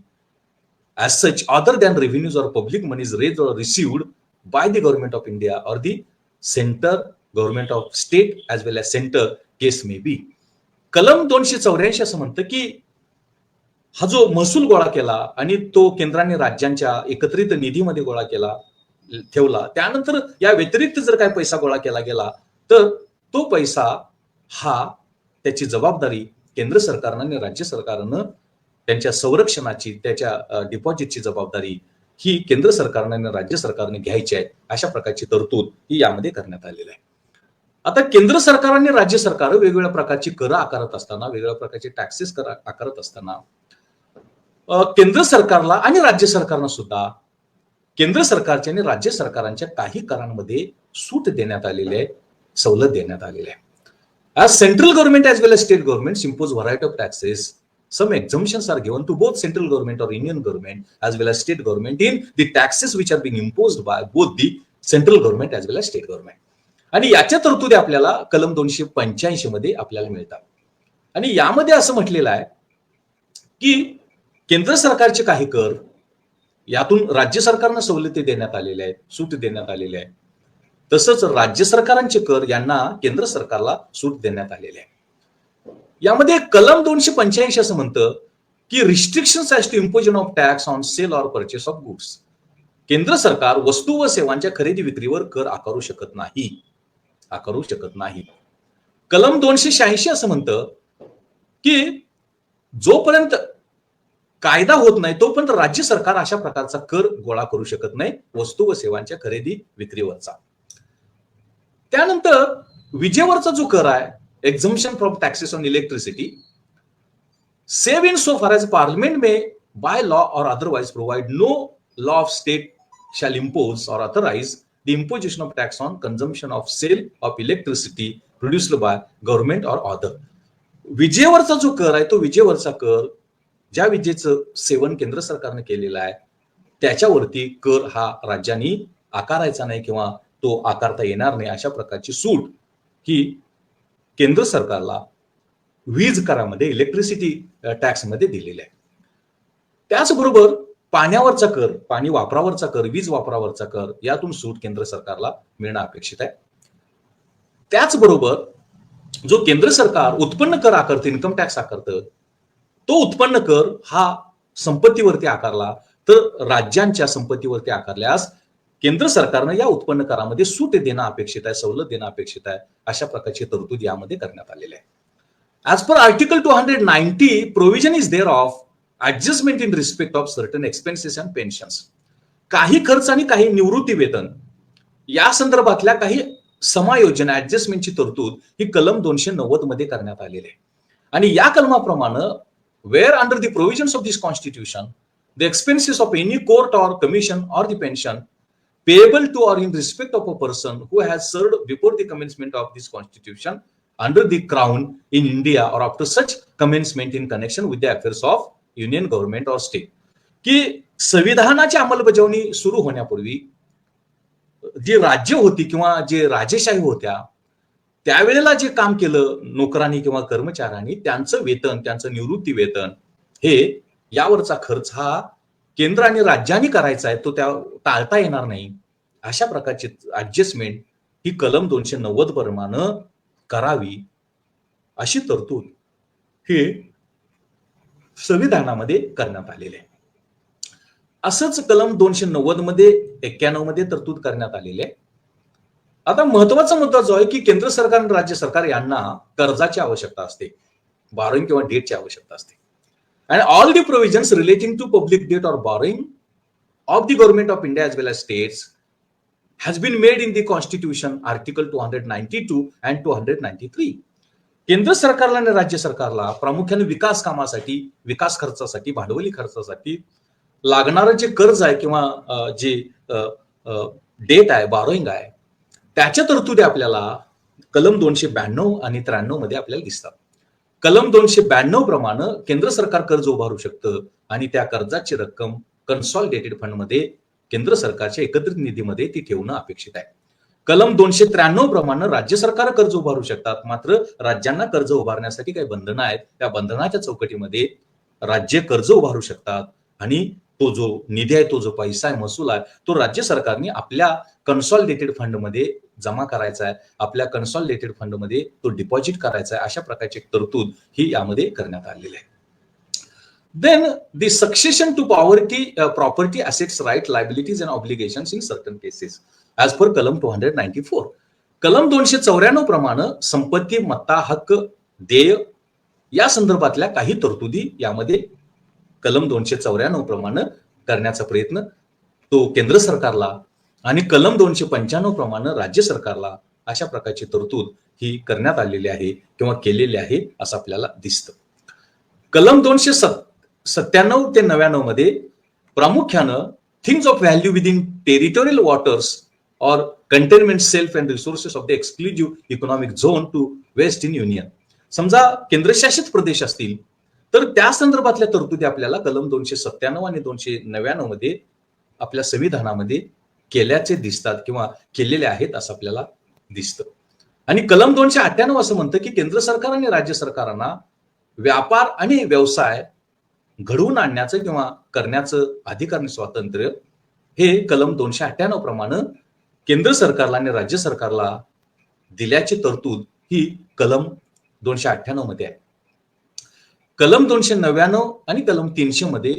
as such other than revenues or public monies raised or received by the government of India or the center government of state as well as center case may be. कलम 284 असं म्हणतं की हा जो महसूल गोळा केला आणि तो केंद्राने राज्यांच्या एकत्रित निधीमध्ये गोळा केला ठेवला त्यानंतर या व्यतिरिक्त जर काही पैसा गोळा केला गेला तर तो पैसा हा त्याची जबाबदारी केंद्र सरकारनं आणि राज्य सरकारनं त्यांच्या संरक्षणाची त्याच्या डिपॉझिटची जबाबदारी ही केंद्र सरकारनं आणि राज्य सरकारने घ्यायची आहे अशा प्रकारची तरतूद ही यामध्ये करण्यात आलेली आहे. आता केंद्र सरकार आणि राज्य सरकार वेगवेगळ्या प्रकारची कर आकारत असताना वेगवेगळ्या प्रकारचे टॅक्सेस आकारत असताना केंद्र सरकारला आणि राज्य सरकारनं सुद्धा केंद्र सरकारच्या आणि राज्य सरकारांच्या काही करांमध्ये सूट देण्यात आलेली आहे, सवलत देण्यात आलेली आहे. As central government as well as state governments impose variety of taxes, some exemptions are given to both central government or union government as well as state government in the taxes which are being imposed by both the central government as well as state government. आणि याच्या तरतुदी आपल्याला कलम 285 मध्ये आपल्याला मिळतात. आणि यामध्ये असं म्हटलेलं आहे की केंद्र सरकारचे काही कर यातून राज्य सरकारनं सवलती देण्यात आलेल्या आहेत, सूट देण्यात आलेल्या आहे. तसंच राज्य सरकारांचे कर यांना केंद्र सरकारला सूट देण्यात आलेले आहे. यामध्ये कलम 285 असं म्हणतं की restrictions as to imposition of tax on sale or purchase of goods. केंद्र सरकार वस्तू व सेवांच्या खरेदी विक्रीवर कर आकारू शकत नाही. कलम 286 असं म्हणतं की जोपर्यंत कायदा होत नाही तोपर्यंत राज्य सरकार अशा प्रकारचा कर गोळा करू शकत नाही वस्तू व सेवांच्या खरेदी विक्रीवरचा. त्यानंतर विजेवरचा जो कर आहे exemption from taxes on electricity save in so far as parliament may by law or otherwise provide no law of state shall impose or authorise the imposition of tax on consumption of sale of electricity produced by government or other. विजेवरचा जो कर आहे तो विजेवरचा कर ज्या विजेचं सेवन केंद्र सरकारने केलेलं आहे त्याच्यावरती कर हा राज्यांनी आकारायचा नाही किंवा तो आकारता येणार नाही अशा प्रकारची सूट ही केंद्र सरकारला वीज करामध्ये इलेक्ट्रिसिटी टॅक्स मध्ये दिलेली आहे. त्याचबरोबर पाण्यावरचा कर, पाणी वापरावरचा कर, वीज वापरावरचा कर यातून सूट केंद्र सरकारला मिळणं अपेक्षित आहे. त्याचबरोबर जो केंद्र सरकार उत्पन्न कर आकारतं, इन्कम टॅक्स आकारतं, तो उत्पन्न कर हा संपत्तीवरती आकारला तर राज्यांच्या संपत्तीवरती आकारल्यास केंद्र सरकारनं या उत्पन्न करामध्ये सूट देणं अपेक्षित आहे, सवलत देणं अपेक्षित आहे, अशा प्रकारची तरतूद यामध्ये करण्यात आलेली आहे. As per Article 290, provision is there of adjustment in respect of certain expenses and pensions. काही खर्च आणि काही निवृत्ती वेतन या संदर्भातल्या काही समायोजन ऍडजस्टमेंटची तरतूद ही कलम 290 मध्ये करण्यात आलेली आहे. आणि या कलमाप्रमाणे where under the provisions of this constitution the expenses of any court or commission or the pension payable to or in respect of a person who has served before the commencement of this constitution under the crown in India or after such commencement in connection with the affairs of union government or state. की संविधानाची अंमलबजावणी सुरू होण्यापूर्वी जी राज्य होती किंवा जे राजेशाही होत्या त्यावेळेला जे काम केलं नोकरांनी किंवा कर्मचाऱ्यांनी त्यांचं वेतन, त्यांचं निवृत्ती वेतन हे यावरचा खर्च हा केंद्र आणि राज्यांनी करायचा आहे, तो त्या टाळता येणार नाही. अशा प्रकारची ऍडजस्टमेंट ही कलम 290 प्रमाणे करावी अशी तरतूद हे संविधानामध्ये करण्यात आलेले आहे. असंच कलम 290 मध्ये 91 मध्ये तरतूद करण्यात आलेली आहे. आता महत्वाचा मुद्दा जो आहे की केंद्र सरकार आणि राज्य सरकार यांना कर्जाची आवश्यकता असते, बॉरोइंग किंवा डेटची आवश्यकता असते. And all the provisions relating to public debt or borrowing of the government of India as well as states has been made in the Constitution, Article 292 and 293. केंद्र सरकारला आणि राज्य सरकारला प्रामुख्याने विकास कामासाठी, विकास खर्चासाठी, भांडवली खर्चासाठी लागणारं जे कर्ज आहे किंवा जे डेट आहे, बॉरोइंग आहे, त्याच्या तरतुदी आपल्याला कलम 292 आणि 93 मध्ये आपल्याला दिसतात. कलम 292 प्रमाणे केंद्र सरकार कर्ज उभारू शकतं आणि त्या कर्जाची रक्कम कन्सॉलिडेटेड फंड मध्ये केंद्र सरकारच्या एकत्रित निधीमध्ये ती ठेवणं अपेक्षित आहे. कलम 293 प्रमाणे राज्य सरकार कर्ज उभारू शकतात, मात्र राज्यांना कर्ज उभारण्यासाठी काही बंधनं आहेत, त्या बंधनाच्या चौकटीमध्ये राज्य कर्ज उभारू शकतात आणि तो जो निधी आहे, तो जो पैसा आहे, महसूल आहे, तो राज्य सरकारने आपल्या कन्सॉलिडेटेड फंड मध्ये जमा करायचा आहे, आपल्या कन्सॉलिडेटेड फंड मध्ये तो डिपॉझिट करायचा आहे. अशा प्रकारची तरतूद ही यामध्ये करण्यात आलेली आहे. Then the succession to property assets right liabilities and obligations in certain cases as per कलम 294. कलम 294 प्रमाणे संपत्ती, मत्ता, हक्क, देय या संदर्भातल्या काही तरतुदी यामध्ये कलम 294 प्रमाणे करण्याचा प्रयत्न तो केंद्र सरकारला आणि कलम 295 प्रमाणे राज्य सरकारला अशा प्रकारची तरतूद ही करण्यात आलेली आहे किंवा केलेली आहे असं आपल्याला दिसतं. कलम 297 ते 99 मध्ये प्रामुख्यानं things of value within territorial waters or continental shelf and resources of the exclusive economic zone to vest in union. समजा केंद्रशासित प्रदेश असतील तर त्या संदर्भातल्या तरतुदी आपल्याला कलम 297 आणि 299 मध्ये आपल्या संविधानामध्ये केल्याचे दिसतात किंवा केलेले आहेत असं आपल्याला दिसतं. आणि कलम 298 असं म्हणतं की केंद्र सरकार आणि राज्य सरकारांना व्यापार आणि व्यवसाय घडवून आणण्याचं किंवा करण्याचं अधिकार आणि स्वातंत्र्य हे कलम 298 प्रमाणे केंद्र सरकारला आणि राज्य सरकारला दिल्याची तरतूद ही कलम 298 मध्ये आहे. कलम 299 आणि कलम 300 मध्ये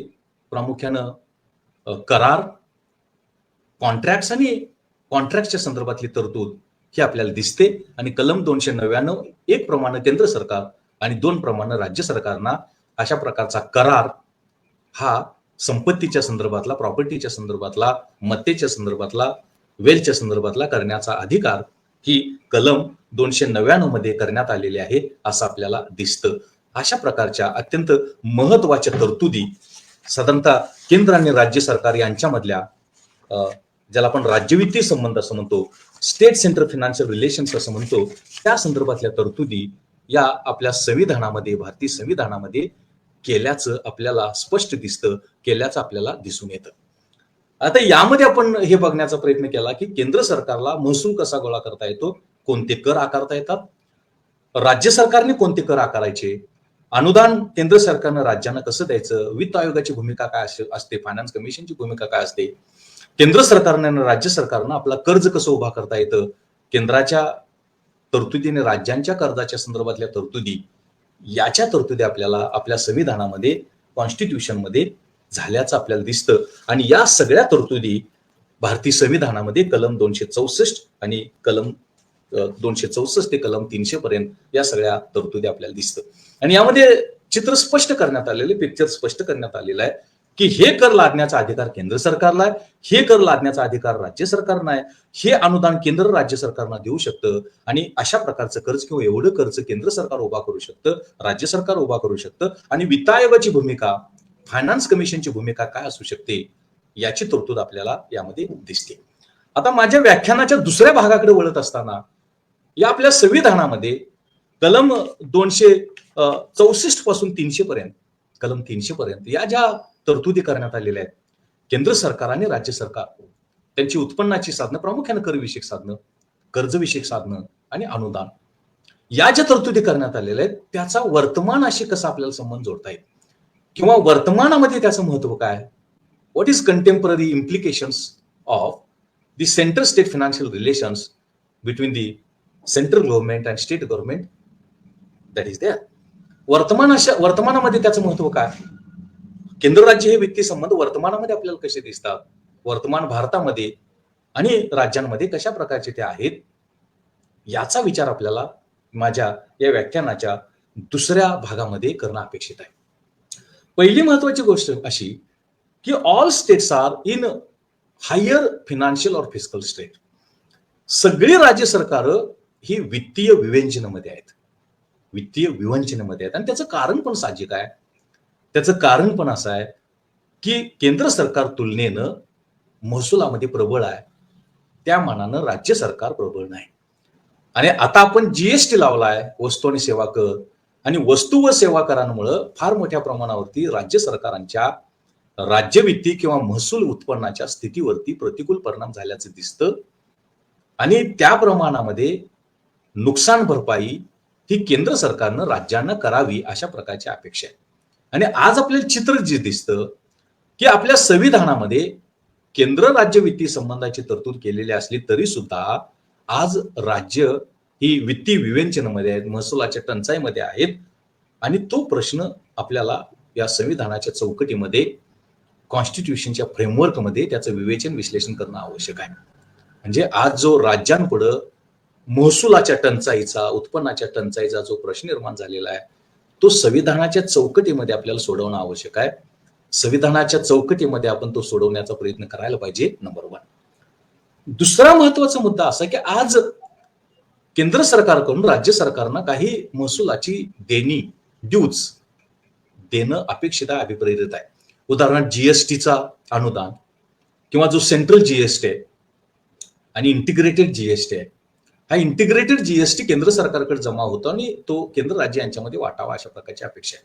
प्रामुख्यानं करार, कॉन्ट्रॅक्ट्स आणि कॉन्ट्रॅक्टच्या संदर्भातली तरतूद ही आपल्याला दिसते. आणि कलम 299 एक प्रमाणे केंद्र सरकार आणि 2 प्रमाणे राज्य सरकारना अशा प्रकारचा करार हा संपत्तीच्या संदर्भातला, प्रॉपर्टीच्या संदर्भातला, मत्तेच्या संदर्भातला, वेलच्या संदर्भातला करण्याचा अधिकार ही कलम 299 मध्ये करण्यात आलेली आहे असं आपल्याला दिसतं. अशा प्रकारच्या अत्यंत महत्वाच्या तरतुदी साधारणतः केंद्र आणि राज्य सरकार यांच्यामधल्या ज्याला आपण राज्यवित्तीय संबंध असं म्हणतो, स्टेट सेंटर फायनान्शियल रिलेशन्स असं म्हणतो, त्या संदर्भातल्या तरतुदी या आपल्या संविधानामध्ये, भारतीय संविधानामध्ये केल्याचं आपल्याला स्पष्ट दिसतं, केल्याचं आपल्याला दिसून येतं. आता यामध्ये आपण हे बघण्याचा प्रयत्न केला की केंद्र सरकारला महसूल कसा गोळा करता येतो, कोणते कर आकारता येतात, राज्य सरकारने कोणते कर आकारायचे, अनुदान केंद्र सरकारनं राज्यांना कसं द्यायचं, वित्त आयोगाची भूमिका काय असते, फायनान्स कमिशनची भूमिका काय असते, केंद्र सरकारने आणि राज्य सरकारनं आपला कर्ज कसं उभा करता येतं, केंद्राच्या तरतुदीने राज्यांच्या कर्जाच्या संदर्भातल्या तरतुदी, याच्या तरतुदी आपल्याला आपल्या संविधानामध्ये, कॉन्स्टिट्यूशन मध्ये झाल्याचं आपल्याला दिसतं. आणि या सगळ्या तरतुदी भारतीय संविधानामध्ये कलम 264 आणि कलम 264 ते कलम 300 पर्यंत या सगळ्या तरतुदी आपल्याला दिसतं. आणि यामध्ये चित्र स्पष्ट करण्यात आलेले, पिक्चर स्पष्ट करण्यात आलेलं आहे की हे कर लादण्याचा अधिकार केंद्र सरकारला आहे, हे कर लादण्याचा अधिकार राज्य सरकारना आहे, हे अनुदान केंद्र राज्य सरकारना देऊ शकतं आणि अशा प्रकारचं कर्ज किंवा एवढं कर्ज केंद्र सरकार उभा करू शकतं, राज्य सरकार उभा करू शकतं आणि वित्त आयोगाची भूमिका, फायनान्स कमिशनची भूमिका काय असू शकते याची तरतूद आपल्याला यामध्ये दिसते. आता माझ्या व्याख्यानाच्या दुसऱ्या भागाकडे वळत असताना या आपल्या संविधानामध्ये कलम 264 पासून 300 पर्यंत, कलम 300 पर्यंत या ज्या तरतुदी करण्यात आलेल्या आहेत, केंद्र सरकार आणि राज्य सरकार त्यांची उत्पन्नाची साधनं, प्रामुख्याने करविषयक साधनं, कर्जविषयक साधनं आणि अनुदान या ज्या तरतुदी करण्यात आलेल्या आहेत त्याचा वर्तमानाशी कसा आपल्याला संबंध जोडता येईल किंवा वर्तमानामध्ये त्याचं महत्व काय, what is contemporary implications of the central state financial relations between the central government and state government, that is there. वर्तमानामध्ये त्याचं महत्व काय, केंद्र राज्य हे वित्तीय संबंध वर्तमानामध्ये आपल्याला कसे दिसतात, वर्तमान भारतामध्ये आणि राज्यांमध्ये कशा प्रकारचे ते आहेत, याचा विचार आपल्याला माझ्या या व्याख्यानाच्या दुसऱ्या भागामध्ये करणं अपेक्षित आहे. पहिली महत्वाची गोष्ट अशी की all states are in higher financial or fiscal state. सगळी राज्य सरकार ही वित्तीय विवेचनेमध्ये आहेत, वित्तीय विवंचनेमध्ये आहेत. आणि त्याचं कारण पण साहजिक आहे. त्याचं कारण पण असं आहे की केंद्र सरकार तुलनेनं महसुलामध्ये प्रबळ आहे, त्या मानानं राज्य सरकार प्रबळ नाही. आणि आता आपण जीएसटी लावलाय, वस्तू आणि सेवा कर, आणि वस्तू व सेवा करांमुळे फार मोठ्या प्रमाणावरती राज्य सरकारांच्या राज्य वित्तीय किंवा महसूल उत्पन्नाच्या स्थितीवरती प्रतिकूल परिणाम झाल्याचं दिसतं. आणि त्या प्रमाणामध्ये नुकसान भरपाई ही केंद्र सरकारनं राज्यांना करावी अशा प्रकारची अपेक्षा आहे. आणि आज आपल्याला चित्र जे दिसतं की आपल्या संविधानामध्ये केंद्र राज्य वित्तीय संबंधाची तरतूद केलेली असली तरी सुद्धा आज राज्य ही वित्तीय विवेचनेमध्ये आहेत, महसुलाच्या टंचाईमध्ये आहेत. आणि तो प्रश्न आपल्याला या संविधानाच्या चौकटीमध्ये, कॉन्स्टिट्यूशनच्या फ्रेमवर्कमध्ये त्याचं विवेचन विश्लेषण करणं आवश्यक आहे. म्हणजे आज जो राज्यांपुढे महसुलाच्या टंचाईचा, उत्पन्नाच्या टंचाईचा जो प्रश्न निर्माण झालेला आहे तो संविधानाच्या चौकटीमध्ये आपल्याला सोडवणं आवश्यक आहे. संविधानाच्या चौकटीमध्ये आपण तो सोडवण्याचा प्रयत्न करायला पाहिजे, नंबर 1. दुसरा महत्वाचा मुद्दा असा की आज केंद्र सरकारकडून राज्य सरकारना काही महसुलाची देणी, ड्यूज देणं अपेक्षित आहे, अभिप्रेरित आहे. उदाहरणार्थ जीएसटीचा अनुदान किंवा जो सेंट्रल जीएसटी आहे आणि इंटिग्रेटेड जीएसटी आहे, हा इंटिग्रेटेड जीएसटी केंद्र सरकारकडे जमा होतो आणि तो केंद्र राज्य यांच्यामध्ये वाटावा अशा प्रकारची अपेक्षा आहे.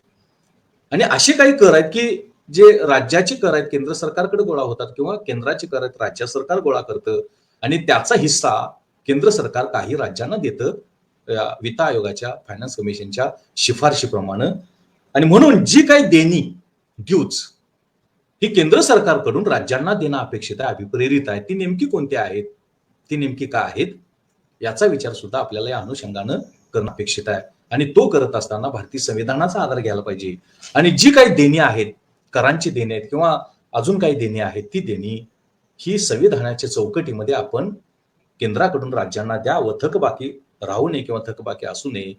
आणि असे काही कर आहेत की जे राज्याचे कर आहेत केंद्र सरकारकडे गोळा होतात किंवा केंद्राचे कर आहेत राज्य सरकार गोळा करतं आणि त्याचा हिस्सा केंद्र सरकार काही राज्यांना देतं वित्त आयोगाच्या, फायनान्स कमिशनच्या शिफारशीप्रमाणे. आणि म्हणून जी काही देणी, ड्यूज ही केंद्र सरकारकडून राज्यांना देणं अपेक्षित आहे, अभिप्रेरित आहे, ती नेमकी कोणत्या आहेत, ती नेमकी काय आहेत याचा विचार सुद्धा आपल्याला या अनुषंगानं करणं अपेक्षित आहे. आणि तो करत असताना भारतीय संविधानाचा आधार घ्यायला पाहिजे. आणि जी काही देणी आहेत, करांची देणी आहेत किंवा अजून काही देणी आहेत, ती देणी ही संविधानाच्या चौकटीमध्ये आपण केंद्राकडून राज्यांना द्या व थकबाकी राहू नये किंवा थकबाकी असू नये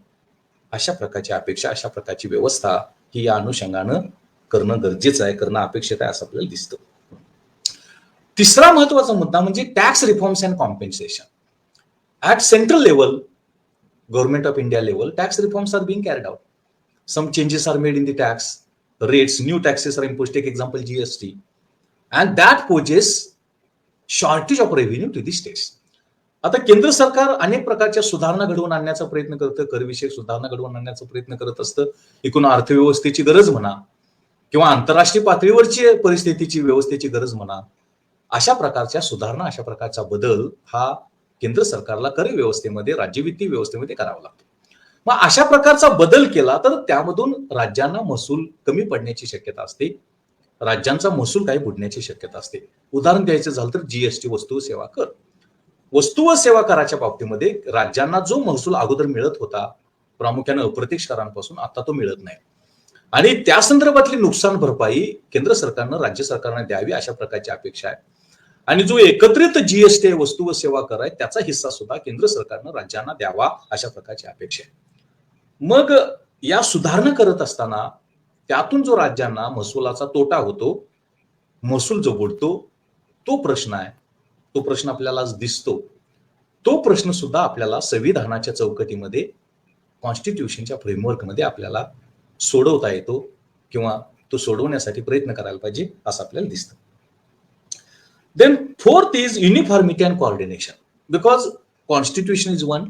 अशा प्रकारची अपेक्षा, अशा प्रकारची व्यवस्था ही या अनुषंगानं करणं गरजेचं आहे, करणं अपेक्षित आहे असं आपल्याला दिसतं. तिसरा महत्वाचा मुद्दा म्हणजे tax reforms and compensation. At central level, Government of India level, tax reforms are being carried out. Some changes are made in the tax rates, new taxes are imposed, take example GST, and that poses shortage of revenue to the states. आता केंद्र सरकार अनेक प्रकारच्या सुधारणा घडवून आणण्याचा प्रयत्न करतं, करविषयक सुधारणा घडवून आणण्याचा प्रयत्न करत असतं. एकूण अर्थव्यवस्थेची गरज म्हणा किंवा आंतरराष्ट्रीय पातळीवरची परिस्थितीची व्यवस्थेची गरज म्हणा, अशा प्रकारच्या सुधारणा, अशा प्रकारचा बदल हा केंद्र सरकारला कर व्यवस्थेमध्ये, राज्य वित्तीय व्यवस्थेमध्ये करावा लागतो. मग अशा प्रकारचा बदल केला तर त्यामधून राज्यांना महसूल कमी पडण्याची शक्यता असते, राज्यांचा महसूल काही बुडण्याची शक्यता असते. उदाहरण द्यायचं झालं तर जीएसटी, वस्तू व सेवा कर. वस्तू व सेवा कराच्या बाबतीमध्ये राज्यांना जो महसूल अगोदर मिळत होता, प्रामुख्याने अप्रत्यक्ष करांपासून, आता तो मिळत नाही. आणि त्या संदर्भातली नुकसान भरपाई केंद्र सरकारनं राज्य सरकारने द्यावी अशा प्रकारची अपेक्षा आहे. आणि जो एकत्रित जीएसटी वस्तू व सेवा कर आहे त्याचा हिस्सा सुद्धा केंद्र सरकारनं राज्यांना द्यावा अशा प्रकारची अपेक्षा आहे. मग या सुधारणा करत असताना त्यातून जो राज्यांना महसुलाचा तोटा होतो, महसूल जो बुडतो, तो प्रश्न आहे. तो प्रश्न आपल्याला आज दिसतो. तो प्रश्न सुद्धा आपल्याला संविधानाच्या चौकटीमध्ये, कॉन्स्टिट्यूशनच्या फ्रेमवर्कमध्ये आपल्याला सोडवता येतो किंवा तो सोडवण्यासाठी प्रयत्न करायला पाहिजे असं आपल्याला दिसतं. Then fourth is uniformity and coordination. Because constitution is one,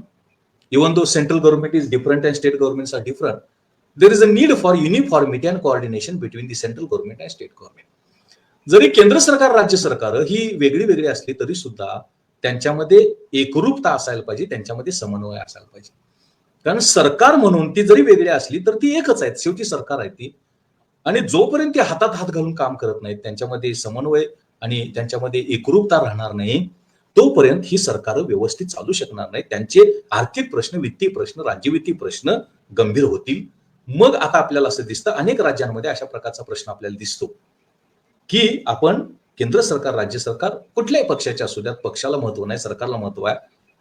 even though central government is different and state governments are different, there is a need for uniformity and coordination between the central government and state government. जरी केंद्र सरकार राज्य सरकार ही वेगळी वेगळी असली तरी सुद्धा त्यांच्यामध्ये एकरूपता असायला पाहिजे, त्यांच्यामध्ये समन्वय असायला पाहिजे. कारण सरकार म्हणून ती जरी वेगळी असली तर ती एकच आहेत, शेवटी सरकार आहे ती. आणि जोपर्यंत ते हातात हात घालून काम करत नाहीत, त्यांच्यामध्ये समन्वय आणि त्यांच्यामध्ये एकरूपता राहणार नाही, तोपर्यंत ही सरकार व्यवस्थित चालू शकणार नाही. त्यांचे आर्थिक प्रश्न, वित्तीय प्रश्न, राज्यवित्तीय प्रश्न गंभीर होतील. मग आता आपल्याला असं दिसतं, अनेक राज्यांमध्ये अशा प्रकारचा प्रश्न आपल्याला दिसतो की आपण केंद्र सरकार राज्य सरकार कुठल्याही पक्षाचे असू द्यात, पक्षाला महत्व नाही, सरकारला महत्व आहे.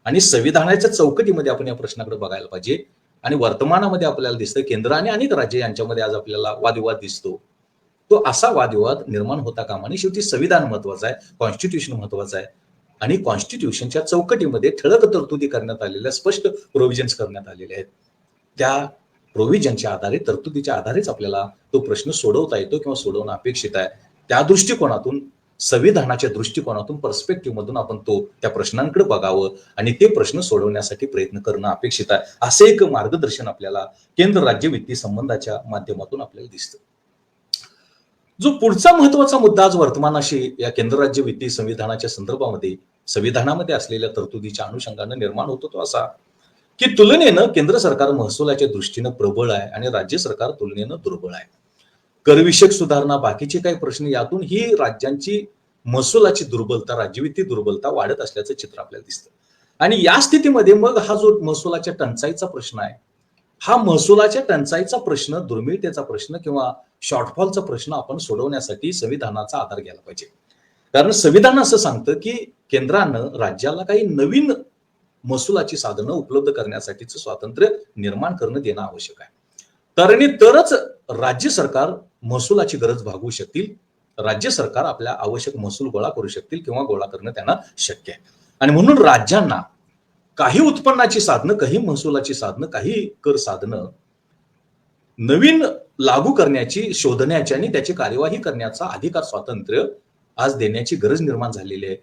आणि संविधानाच्या चौकटीमध्ये आपण या प्रश्नाकडे बघायला पाहिजे. आणि वर्तमानामध्ये आपल्याला दिसतं केंद्र आणि अनेक राज्य यांच्यामध्ये आज आपल्याला वादविवाद दिसतो. तो असा वादविवाद निर्माण होता कामा नये. शेवटी संविधान महत्वाचं आहे, कॉन्स्टिट्यूशन महत्वाचं आहे. आणि कॉन्स्टिट्यूशनच्या चौकटीमध्ये ठळक तरतुदी करण्यात आलेल्या, स्पष्ट प्रोव्हिजन्स करण्यात आलेले आहेत. त्या प्रोव्हिजनच्या आधारे, तरतुदीच्या आधारेच आपल्याला तो प्रश्न सोडवता येतो किंवा सोडवणं अपेक्षित आहे. त्या दृष्टिकोनातून, संविधानाच्या दृष्टिकोनातून, पर्स्पेक्टिव्ह मधून आपण त्या प्रश्नांकडे बघावं आणि ते प्रश्न सोडवण्यासाठी प्रयत्न करणं अपेक्षित आहे. असे एक मार्गदर्शन आपल्याला केंद्र राज्य वित्तीय संबंधाच्या माध्यमातून आपल्याला दिसतं. जो पुढचा महत्वाचा मुद्दा आज वर्तमानाशी या केंद्र राज्य वित्तीय संविधानाच्या संदर्भामध्ये, संविधानामध्ये असलेल्या तरतुदीच्या अनुषंगाने निर्माण होतो तो असा की तुलनेनं केंद्र सरकार महसुलाच्या दृष्टीनं प्रबळ आहे आणि राज्य सरकार तुलनेनं दुर्बळ आहे. करविषयक सुधारणा, बाकीचे काही प्रश्न, यातून ही राज्यांची महसुलाची दुर्बलता, राज्यवित्तीय दुर्बलता वाढत असल्याचं चित्र आपल्याला दिसतं. आणि या स्थितीमध्ये मग हा जो महसुलाच्या टंचाईचा प्रश्न आहे, हा महसुलाच्या टंचाईचा प्रश्न, दुर्मिळतेचा प्रश्न किंवा शॉर्टफॉलचा प्रश्न आपण सोडवण्यासाठी संविधानाचा आधार घ्यायला पाहिजे. कारण संविधान असं सांगतं की केंद्रानं राज्याला काही नवीन महसुलाची साधनं उपलब्ध करण्यासाठीचं स्वातंत्र्य निर्माण करणं देणं आवश्यक आहे. तरच राज्य सरकार महसुलाची गरज भागवू शकतील, राज्य सरकार आपल्या आवश्यक महसूल गोळा करू शकतील किंवा गोळा करणं त्यांना शक्य आहे. आणि म्हणून राज्यांना काही उत्पन्नाची साधनं, काही महसुलाची साधनं, काही कर साधनं नवीन लागू करण्याची, शोधण्याची आणि त्याची कार्यवाही करण्याचा अधिकार, स्वातंत्र्य आज देण्याची गरज निर्माण झालेली आहे.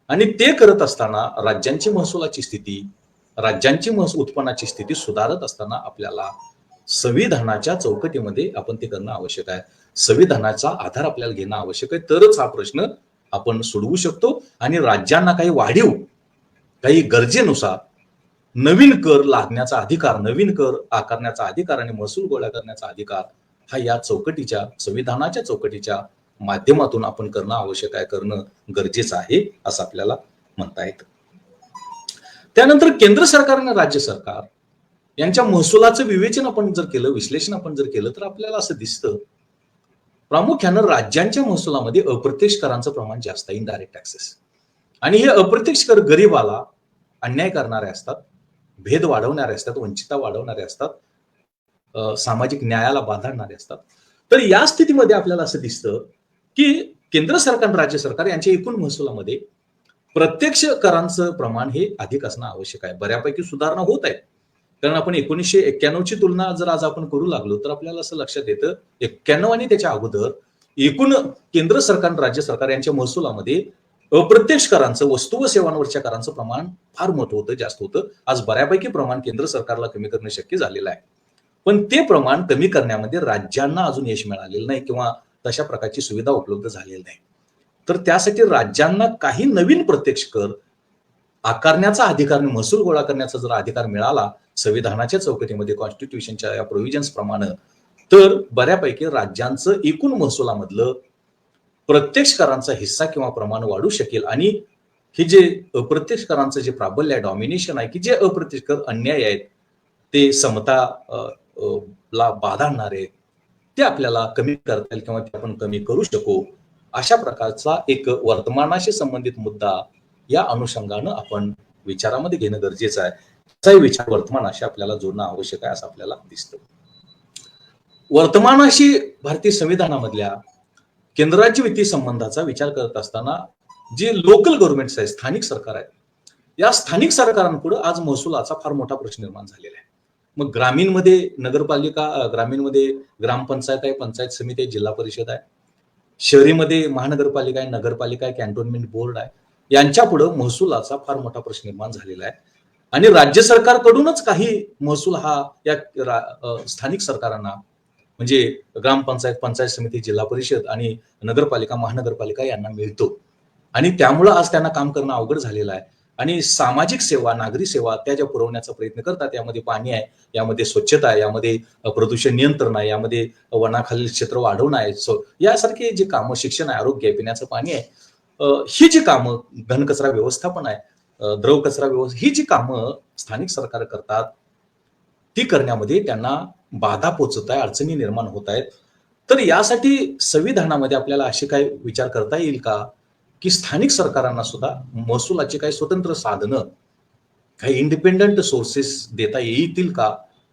आणि ते करत असताना राज्यांची महसुलाची स्थिती, राज्यांची उत्पन्नाची स्थिती सुधारत असताना आपल्याला संविधानाच्या चौकटीमध्ये आपण ते करणं आवश्यक आहे. संविधानाचा आधार आपल्याला घेणं आवश्यक आहे. तरच हा प्रश्न आपण सोडवू शकतो. आणि राज्यांना काही वाढीव, काही गरजेनुसार नवीन कर लादण्याचा अधिकार, नवीन कर आकारण्याचा अधिकार आणि महसूल गोळा करण्याचा अधिकार हा या चौकटीच्या, संविधानाच्या चौकटीच्या माध्यमातून आपण करणं आवश्यक आहे, करणं गरजेचं आहे असं आपल्याला म्हणता येतं. त्यानंतर केंद्र सरकार आणि राज्य सरकार यांच्या महसुलाचं विवेचन आपण जर केलं, विश्लेषण आपण जर केलं, तर आपल्याला असं दिसतं प्रामुख्यानं राज्यांच्या महसुलामध्ये अप्रत्यक्ष करांचं प्रमाण जास्त आहे, इनडायरेक्ट टॅक्सेस. आणि हे अप्रत्यक्ष कर गरीबाला अन्याय करणारे असतात, भेद वाढवणारे असतात, वंचितता वाढवणारे असतात, सामाजिक न्यायाला बांधणारे असतात. तर या स्थितीमध्ये आपल्याला असं दिसतं की केंद्र सरकार आणि राज्य सरकार यांच्या एकूण महसुलामध्ये प्रत्यक्ष करांचं प्रमाण हे अधिक असणं आवश्यक आहे. बऱ्यापैकी सुधारणा होत आहे. कारण आपण 1991 ची तुलना जर आज आपण करू लागलो तर आपल्याला असं लक्षात येतं 91 आणि त्याच्या अगोदर एकूण केंद्र सरकार आणि राज्य सरकार यांच्या महसुलामध्ये अप्रत्यक्ष करांचं, वस्तू व सेवांवरच्या करांचं प्रमाण फार मोठं होतं, जास्त होतं. आज बऱ्यापैकी प्रमाण केंद्र सरकारला कमी करणं शक्य झालेलं आहे. पण ते प्रमाण कमी करण्यामध्ये राज्यांना अजून यश मिळालेलं नाही किंवा तशा प्रकारची सुविधा उपलब्ध झालेली नाही. तर त्यासाठी राज्यांना काही नवीन प्रत्यक्ष कर आकारण्याचा अधिकार, महसूल गोळा करण्याचा जर अधिकार मिळाला संविधानाच्या चौकटीमध्ये, कॉन्स्टिट्यूशनच्या या प्रोव्हिजन्स प्रमाणे, तर बऱ्यापैकी राज्यांचं एकूण महसुलामधलं प्रत्यक्ष करांचा हिस्सा किंवा प्रमाण वाढू शकेल. आणि हे जे अप्रत्यक्ष करांचं जे प्राबल्य आहे, डॉमिनेशन आहे, की जे अप्रत्यक्ष कर अन्याय आहेत, ते समता ला बाधा आणणारे, ते आपल्याला कमी करता येईल किंवा ते आपण कमी करू शकू. अशा प्रकारचा एक वर्तमानाशी संबंधित मुद्दा या अनुषंगानं आपण विचारामध्ये घेणं गरजेचं आहे. त्याचाही विचार वर्तमानाशी आपल्याला जोडणं आवश्यक आहे असं आपल्याला दिसतं. वर्तमानाशी भारतीय संविधानामधल्या केंद्र राज्य वित्तीय संबंधाचा विचार करत असताना जे लोकल गव्हर्नमेंट्स आहेत, स्थानिक सरकार आहेत, या स्थानिक सरकारांपुढे आज महसुलाचा फार मोठा प्रश्न निर्माण झालेला आहे. मग ग्रामीणमध्ये नगरपालिका, ग्रामीणमध्ये ग्रामपंचायत आहे, पंचायत समिती आहे, जिल्हा परिषद आहे, शहरीमध्ये महानगरपालिका आहे, नगरपालिका आहे, कॅन्टोन्मेंट बोर्ड आहे, यांच्या पुढे महसुलाचा फार मोठा प्रश्न निर्माण झालेला आहे. आणि राज्य सरकारकडूनच काही महसूल हा या स्थानिक सरकारांना म्हणजे ग्रामपंचायत, पंचायत समिती, जिल्हा परिषद आणि नगरपालिका, महानगरपालिका यांना मिळतो. आणि त्यामुळं आज त्यांना काम करणं अवघड झालेलं आहे. आणि सामाजिक सेवा, नागरी सेवा त्या ज्या पुरवण्याचा प्रयत्न करतात, यामध्ये पाणी आहे, यामध्ये स्वच्छता आहे, यामध्ये प्रदूषण नियंत्रण आहे, यामध्ये वनाखालील क्षेत्र वाढवणं आहे, यासारखे जे कामं, शिक्षण आहे, आरोग्य आहे, पिण्याचं पाणी आहे, ही जी कामं, घनकचरा व्यवस्थापन आहे, द्रव कचरा व्यवस्था, ही जी कामं स्थानिक सरकार करतात ती करण्यामध्ये त्यांना बाधा पोचत आहे, अडचणी निर्माण होत आहेत. तर यासाठी संविधानामध्ये आपल्याला असे काही विचार करता येईल का की स्थानिक सरकारांना सुद्धा महसुलाची काही स्वतंत्र साधनं, काही इंडिपेंडंट सोर्सेस देता येतील का,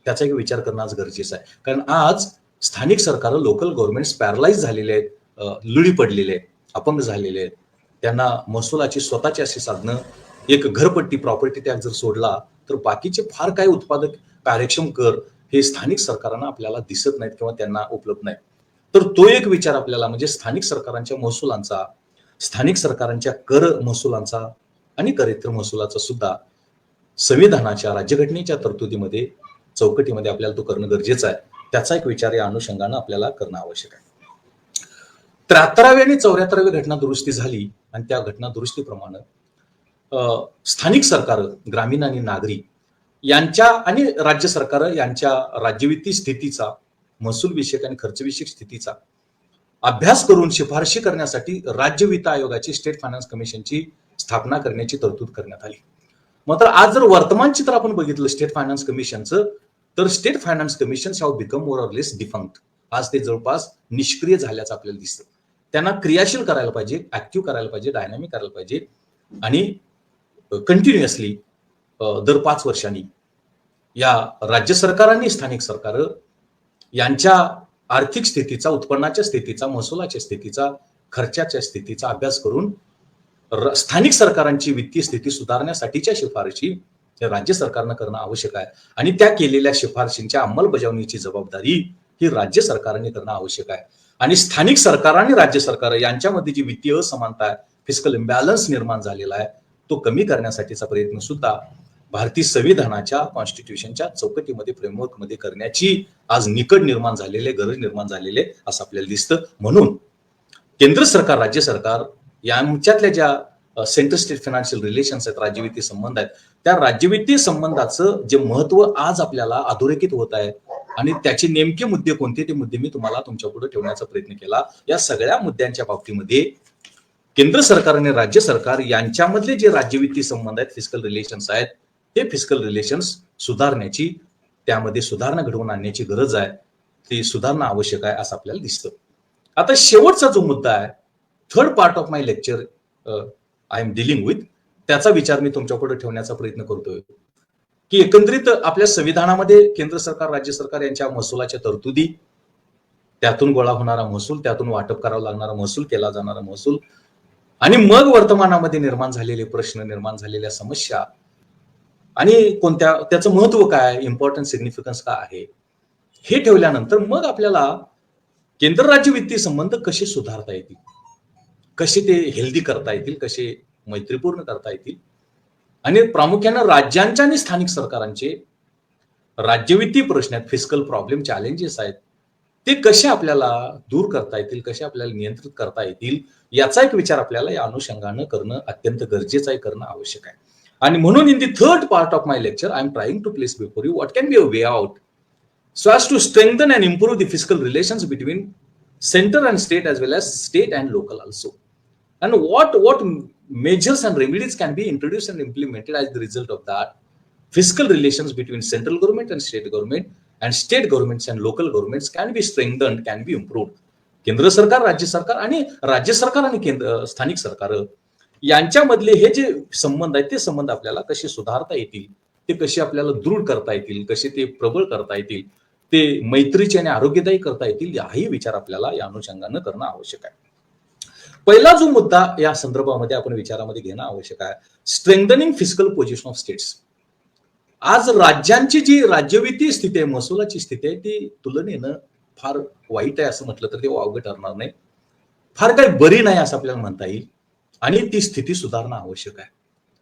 त्याचा एक विचार करणं आज गरजेचं आहे. कारण आज स्थानिक सरकार, लोकल गव्हर्नमेंट्स पॅरलाइज झालेले आहेत, लुळी पडलेले आहेत, अपंग झालेले आहेत. त्यांना महसुलाची स्वतःची अशी साधनं, एक घरपट्टी, प्रॉपर्टी टॅक्स जर सोडला तर बाकीचे फार काही उत्पादक, कार्यक्षम कर हे स्थानिक सरकारांना आपल्याला दिसत नाहीत किंवा त्यांना उपलब्ध नाही. तर तो एक विचार आपल्याला म्हणजे स्थानिक सरकारांच्या महसुलांचा, स्थानिक सरकारांच्या कर महसुलांचा आणि करेत्तर महसुलाचा सुद्धा संविधानाच्या, राज्यघटनेच्या तरतुदीमध्ये, चौकटीमध्ये आपल्याला तो करणं गरजेचं आहे. त्याचा एक विचार या अनुषंगानं आपल्याला करणं आवश्यक आहे. 73वी आणि 74वी घटना दुरुस्ती झाली आणि त्या घटना दुरुस्तीप्रमाणे स्थानिक सरकार, ग्रामीण आणि नागरी यांच्या आणि राज्य सरकार यांच्या राज्यवित्तीय स्थितीचा, महसूल विषयक आणि खर्च विषयक स्थितीचा अभ्यास करून शिफारशी करण्यासाठी राज्य वित्त आयोगाची, स्टेट फायनान्स कमिशनची स्थापना करण्याची तरतूद करण्यात आली. मात्र आज जर वर्तमान चित्र आपण बघितलं स्टेट फायनान्स कमिशनचं, तर state finance commission have become more or less defunct. आज ते जवळपास निष्क्रिय झाल्याचं आपल्याला दिसतं. त्यांना क्रियाशील करायला पाहिजे, ऍक्टिव्ह करायला पाहिजे, डायनामिक करायला पाहिजे आणि कंटिन्युअसली दर 5 वर्षांनी या राज्य सरकारांनी, स्थानिक सरकार यांच्या आर्थिक स्थितीचा, उत्पन्नाच्या स्थितीचा, महसुलाच्या स्थितीचा, खर्चाच्या स्थितीचा अभ्यास करून स्थानिक सरकारांची वित्तीय स्थिती सुधारण्यासाठीच्या शिफारशी राज्य सरकारनं करणं आवश्यक आहे. आणि त्या केलेल्या शिफारशींच्या अंमलबजावणीची जबाबदारी ही राज्य सरकारने करणं आवश्यक आहे. आणि स्थानिक सरकार आणि राज्य सरकार यांच्यामध्ये जी वित्तीय असमानता आहे, फिस्कल इम्बॅलन्स निर्माण झालेला आहे, तो कमी करण्यासाठीचा प्रयत्न सुद्धा भारतीय संविधानाच्या, कॉन्स्टिट्यूशनच्या चौकटीमध्ये, फ्रेमवर्कमध्ये करण्याची आज निकड निर्माण झालेले, गरज निर्माण झालेले असं आपल्याला दिसतं. म्हणून केंद्र सरकार, राज्य सरकार यांच्यातल्या ज्या सेंट्रल स्टेट फायनान्शियल रिलेशन्स आहेत, राज्यवित्तीय संबंध आहेत, त्या राज्यवित्तीय संबंधाचं जे महत्व आज आपल्याला अधोरेखित होत आहे आणि त्याचे नेमके मुद्दे कोणते, ते मुद्दे मी तुम्हाला तुमच्या पुढे ठेवण्याचा प्रयत्न केला. या सगळ्या मुद्द्यांच्या बाबतीमध्ये केंद्र सरकार आणि राज्य सरकार यांच्यामधले जे राज्यवित्तीय संबंध आहेत, फिस्कल रिलेशन्स आहेत, ते फिस्कल रिलेशन्स सुधारण्याची, त्यामध्ये सुधारणा घडवून आणण्याची गरज आहे, ती सुधारणा आवश्यक आहे असं आपल्याला दिसतं. आता शेवटचा जो मुद्दा आहे, third part of my lecture I am dealing with, त्याचा विचार मी तुमच्यापुढे ठेवण्याचा प्रयत्न करतोय की एकंदरीत आपल्या संविधानामध्ये केंद्र सरकार, राज्य सरकार यांच्या महसुलाच्या तरतुदी, त्यातून गोळा होणारा महसूल, त्यातून वाटप करावा लागणारा महसूल, केला जाणारा महसूल आणि मग वर्तमानामध्ये निर्माण झालेले प्रश्न, निर्माण झालेल्या समस्या आणि कोणत्या, त्याचं महत्व काय, इम्पॉर्टन्ट सिग्निफिकन्स काय आहे, हे ठेवल्यानंतर मग आपल्याला केंद्र राज्य वित्तीय संबंध कसे सुधारता येतील, कसे ते हेल्दी करता येतील, कसे मैत्रीपूर्ण करता येतील आणि प्रामुख्यानं राज्यांच्या आणि स्थानिक सरकारांचे राज्यवित्तीय प्रश्न आहेत, फिस्कल प्रॉब्लेम, चॅलेंजेस आहेत, ते कसे आपल्याला दूर करता येतील, कसे आपल्याला नियंत्रित करता येतील, याचा एक विचार आपल्याला या अनुषंगानं करणं अत्यंत गरजेचं आहे, करणं आवश्यक आहे. आणि म्हणून in the third part of my lecture I am trying to place before you what can be a way out so as to strengthen and improve the fiscal relations between center and state as well as state and local also, and what measures and remedies can be introduced and implemented as the result of that. Fiscal relations between central government and state government and state governments and local governments can be strengthened, can be improved. केंद्र सरकार, राज्य सरकार आणि राज्य सरकार आणि केंद्र स्थानिक सरकार यांच्यामधले हे जे संबंध आहेत ते संबंध आपल्याला कसे सुधारता येतील, ते कसे आपल्याला दृढ करता येतील, कसे ते प्रबळ करता येतील, ते मैत्रीचे आणि आरोग्यदायी करता येतील, हाही विचार आपल्याला या अनुषंगानं करणं आवश्यक आहे. पहिला जो मुद्दा या संदर्भामध्ये आपण विचारामध्ये घेणं आवश्यक आहे, strengthening fiscal position of states. आज राज्यांची जी राज्यवित्तीय स्थिती आहे, महसुलाची स्थिती आहे, ती तुलनेनं फार वाईट आहे असं म्हटलं तर ते वावगं ठरणार नाही. फार काही बरी नाही असं आपल्याला म्हणता येईल आणि ती स्थिती सुधारणं आवश्यक आहे.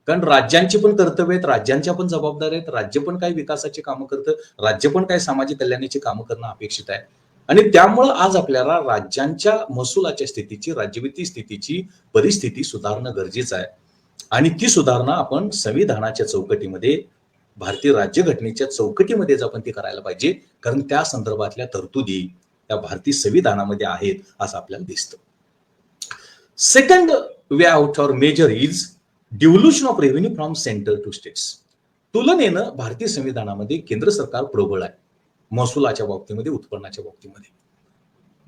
कारण राज्यांची पण कर्तव्य आहेत, राज्यांच्या पण जबाबदाऱ्या आहेत, राज्य पण काही विकासाची कामं करतं, राज्य पण काही सामाजिक कल्याणाची कामं करणं अपेक्षित आहे. आणि त्यामुळं आज आपल्याला राज्यांच्या महसुलाच्या स्थितीची, राज्यवित्तीय स्थितीची परिस्थिती सुधारणं गरजेचं आहे. आणि ती सुधारणा आपण संविधानाच्या चौकटीमध्ये, भारतीय राज्यघटनेच्या चौकटीमध्येच आपण ती करायला पाहिजे, कारण त्या संदर्भातल्या तरतुदी त्या भारतीय संविधानामध्ये आहेत असं आपल्याला दिसतं. Second way out or major is devolution of revenue from centre to states. तुलनेनं भारतीय संविधानामध्ये केंद्र सरकार प्रबळ आहे महसुलाच्या बाबतीमध्ये, उत्पन्नाच्या बाबतीमध्ये.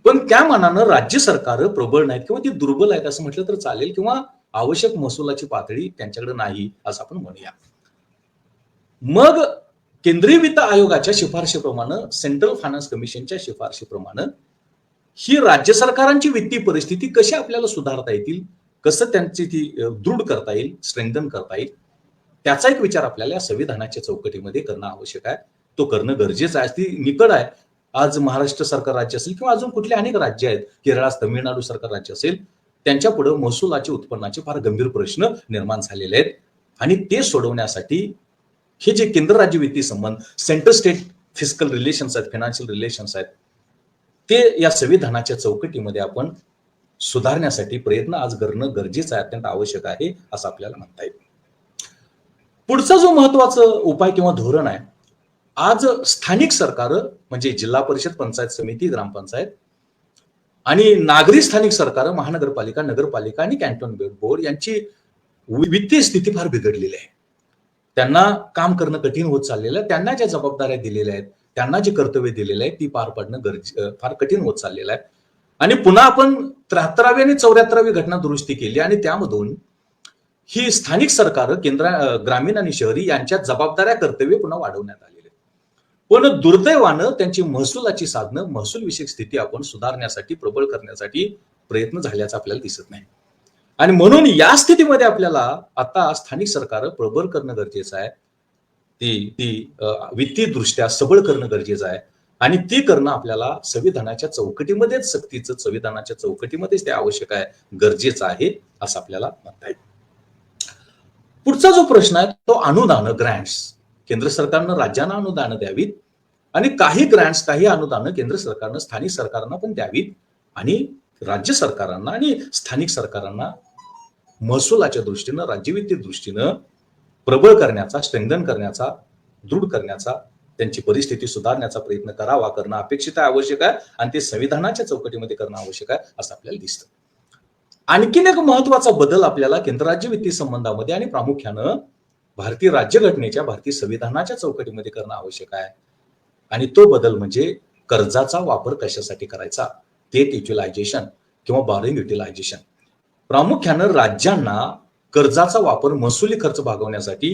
पण त्या मानानं राज्य सरकार प्रबळ नाहीत किंवा ती दुर्बल आहेत असं म्हटलं तर चालेल, किंवा आवश्यक महसुलाची पातळी त्यांच्याकडे नाही असं आपण म्हणूया. मग केंद्रीय वित्त आयोगाच्या शिफारशीप्रमाणे, सेंट्रल फायनान्स कमिशनच्या शिफारशीप्रमाणे ही राज्य सरकारांची वित्तीय परिस्थिती कशी आपल्याला सुधारता येतील, कसं त्यांची ती दृढ करता येईल, स्ट्रेंथन करता येईल, त्याचा एक विचार आपल्याला या संविधानाच्या चौकटीमध्ये करणं आवश्यक आहे. तो करणं गरजेचं आहे. ती निकड आहे. आज महाराष्ट्र सरकार राज्य असेल किंवा अजून कुठले अनेक राज्य आहेत, केरळ, तमिळनाडू सरकार राज्य असेल, त्यांच्या पुढे महसुलाचे, उत्पन्नाचे फार गंभीर प्रश्न निर्माण झालेले आहेत. आणि ते सोडवण्यासाठी हे जे केंद्र राज्य वित्तीय संबंध, सेंट्रल स्टेट फिस्कल रिलेशन्स आहेत, फायनान्शियल रिलेशन्स आहेत, ते या संविधानाच्या चौकटीमध्ये आपण सुधारण्यासाठी प्रयत्न आज करणं गरजेचं आहे, अत्यंत आवश्यक आहे असं आपल्याला म्हणता येईल. पुढचा जो महत्वाचा उपाय किंवा धोरण आहे, आज स्थानिक सरकार म्हणजे जिल्हा परिषद, पंचायत समिती, ग्रामपंचायत आणि नागरी स्थानिक सरकार, महानगरपालिका, नगरपालिका आणि कॅन्टोन्मेंट बोर्ड यांची वित्तीय स्थिती फार बिघडलेली आहे. त्यांना काम करणं कठीण होत चाललेलं आहे. त्यांना ज्या जबाबदाऱ्या दिलेल्या आहेत, त्यांना जे कर्तव्य दिलेलं आहे, ती पार पाडणं फार कठीण होत चाललेलं आहे. आणि पुन्हा आपण 73वी आणि 74वी घटना दुरुस्ती केली आणि त्यामधून ही स्थानिक सरकार, ग्रामीण आणि शहरी यांच्या जबाबदाऱ्या, कर्तव्य पुन्हा वाढवण्यात आलेले. पण दुर्दैवानं त्यांची महसुलाची साधनं, महसूल विषयक स्थिती आपण सुधारण्यासाठी, प्रबळ करण्यासाठी प्रयत्न झाल्याचं आपल्याला दिसत नाही. आणि म्हणून या स्थितीमध्ये आपल्याला आता स्थानिक सरकार प्रबळ करणं गरजेचं आहे, ती वित्तीय दृष्ट्या सबळ करणं गरजेचं आहे. आणि ती करणं आपल्याला संविधानाच्या चौकटीमध्येच, सक्तीचं संविधानाच्या चौकटीमध्येच ते आवश्यक आहे, गरजेचं आहे असं आपल्याला म्हणता येईल. पुढचा जो प्रश्न आहे तो अनुदान, ग्रँट्स. केंद्र सरकारनं राज्यांना अनुदान द्यावीत आणि काही ग्रँट्स, काही अनुदान केंद्र सरकारनं स्थानिक सरकारांना पण द्यावीत आणि राज्य सरकारांना आणि स्थानिक सरकारांना महसुलाच्या दृष्टीनं, राज्यवित्तीय दृष्टीनं प्रबळ करण्याचा, स्ट्रेंथन करण्याचा, दृढ करण्याचा, त्यांची परिस्थिती सुधारण्याचा प्रयत्न करावा, करणं अपेक्षित आहे, आवश्यक आहे आणि ते संविधानाच्या चौकटीमध्ये करणं आवश्यक आहे असं आपल्याला दिसतं. आणखीन एक महत्वाचा बदल आपल्याला केंद्र राज्य वित्तीय संबंधामध्ये आणि प्रामुख्यानं भारतीय राज्यघटनेच्या, भारतीय संविधानाच्या चौकटीमध्ये करणं आवश्यक आहे. आणि तो बदल म्हणजे कर्जाचा वापर कशासाठी करायचा, डेट युटिलायझेशन किंवा बॉरोइंग युटिलायझेशन. प्रामुख्यानं राज्यांना कर्जाचा वापर महसुली खर्च भागवण्यासाठी,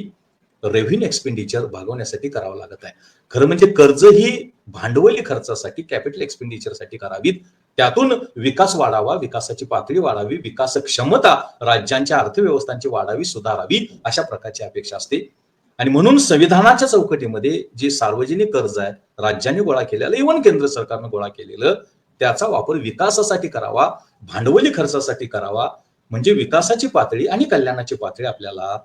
रेव्हेन्यू एक्सपेंडिचर भागवण्यासाठी करावं लागत आहे. खरं म्हणजे कर्ज ही भांडवली खर्चासाठी, कॅपिटल एक्सपेंडिचरसाठी करावीत. त्यातून विकास वाढावा, विकासाची पातळी वाढावी, विकास क्षमता राज्यांच्या अर्थव्यवस्थांची वाढावी, सुधारावी, अशा प्रकारची अपेक्षा असते. आणि म्हणून संविधानाच्या चौकटीमध्ये जे सार्वजनिक कर्ज आहे राज्यांनी गोळा केलेलं, इव्हन केंद्र सरकारनं गोळा केलेलं, त्याचा वापर विकासासाठी करावा, भांडवली खर्चासाठी करावा. म्हणजे विकासाची पातळी आणि कल्याणाची पातळी आपल्याला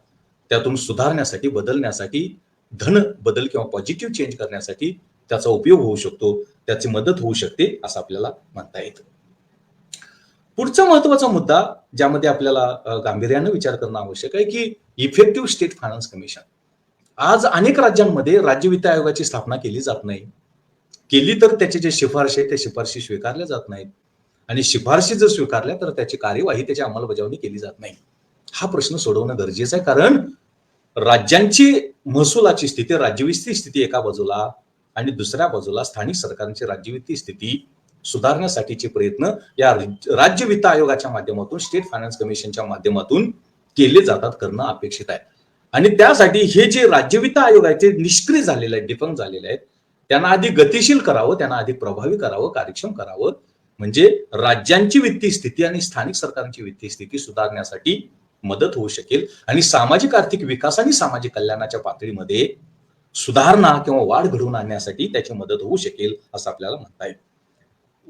त्यातून सुधारण्यासाठी, बदलण्यासाठी, धन बदल किंवा पॉझिटिव्ह चेंज करण्यासाठी त्याचा उपयोग होऊ शकतो, त्याची मदत होऊ शकते असं आपल्याला म्हणता येतं. पुढचा महत्वाचा मुद्दा ज्यामध्ये आपल्याला गांभीर्यानं विचार करणं आवश्यक आहे की इफेक्टिव्ह स्टेट फायनान्स कमिशन. आज अनेक राज्यांमध्ये राज्य वित्त आयोगाची स्थापना केली जात नाही. केली तर त्याचे जे शिफारशी आहेत त्या शिफारशी स्वीकारल्या जात नाहीत आणि शिफारशी जर स्वीकारल्या तर त्याची कार्यवाही, त्याची अंमलबजावणी केली जात नाही. हा प्रश्न सोडवणं गरजेचं आहे, कारण राज्यांची महसुलाची स्थिती, राज्यवित्तीय स्थिती एका बाजूला आणि दुसऱ्या बाजूला स्थानिक सरकारांची राज्यवित्तीय स्थिती सुधारण्यासाठीचे प्रयत्न या राज्य वित्त आयोगाच्या माध्यमातून, स्टेट फायनान्स कमिशनच्या माध्यमातून केले जातात, करणं अपेक्षित आहे. आणि त्यासाठी हे जे राज्य वित्त आयोग आहे ते निष्क्रिय झालेले आहेत, डिफंक झालेले आहेत, त्यांना अधिक गतिशील करावं, त्यांना अधिक प्रभावी करावं, कार्यक्षम करावं, म्हणजे राज्यांची वित्तीय स्थिती आणि स्थानिक सरकारांची वित्तीय स्थिती सुधारण्यासाठी मदत होऊ शकेल आणि सामाजिक आर्थिक विकास आणि सामाजिक कल्याणाच्या पातळीमध्ये सुधारणा किंवा वाढ घडवून आणण्यासाठी त्याची मदत होऊ शकेल असं आपल्याला म्हणता येईल.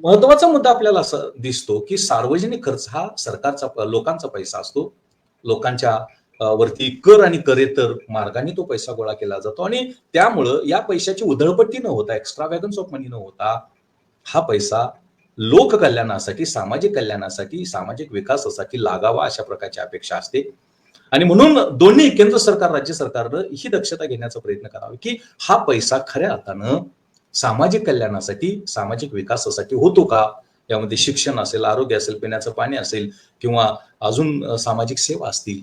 महत्वाचा मुद्दा आपल्याला असं दिसतो की सार्वजनिक खर्च हा सरकारचा, लोकांचा पैसा असतो. लोकांच्या वरती कर आणि करेतर मार्गाने तो पैसा गोळा केला जातो आणि त्यामुळं या पैशाची उधळपट्टी न होता, एक्स्ट्रावॅगन्स ऑफ मनी न होता, हा पैसा लोककल्याणासाठी, सामाजिक कल्याणासाठी, सामाजिक विकासासाठी लागावा अशा प्रकारची अपेक्षा असते. आणि म्हणून दोन्ही केंद्र सरकार, राज्य सरकारनं ही दक्षता घेण्याचा प्रयत्न करावा की हा पैसा खऱ्या अर्थानं सामाजिक कल्याणासाठी, सामाजिक विकासासाठी होतो का? यामध्ये शिक्षण असेल, आरोग्य असेल, पिण्याचं पाणी असेल किंवा अजून सामाजिक सेवा असतील,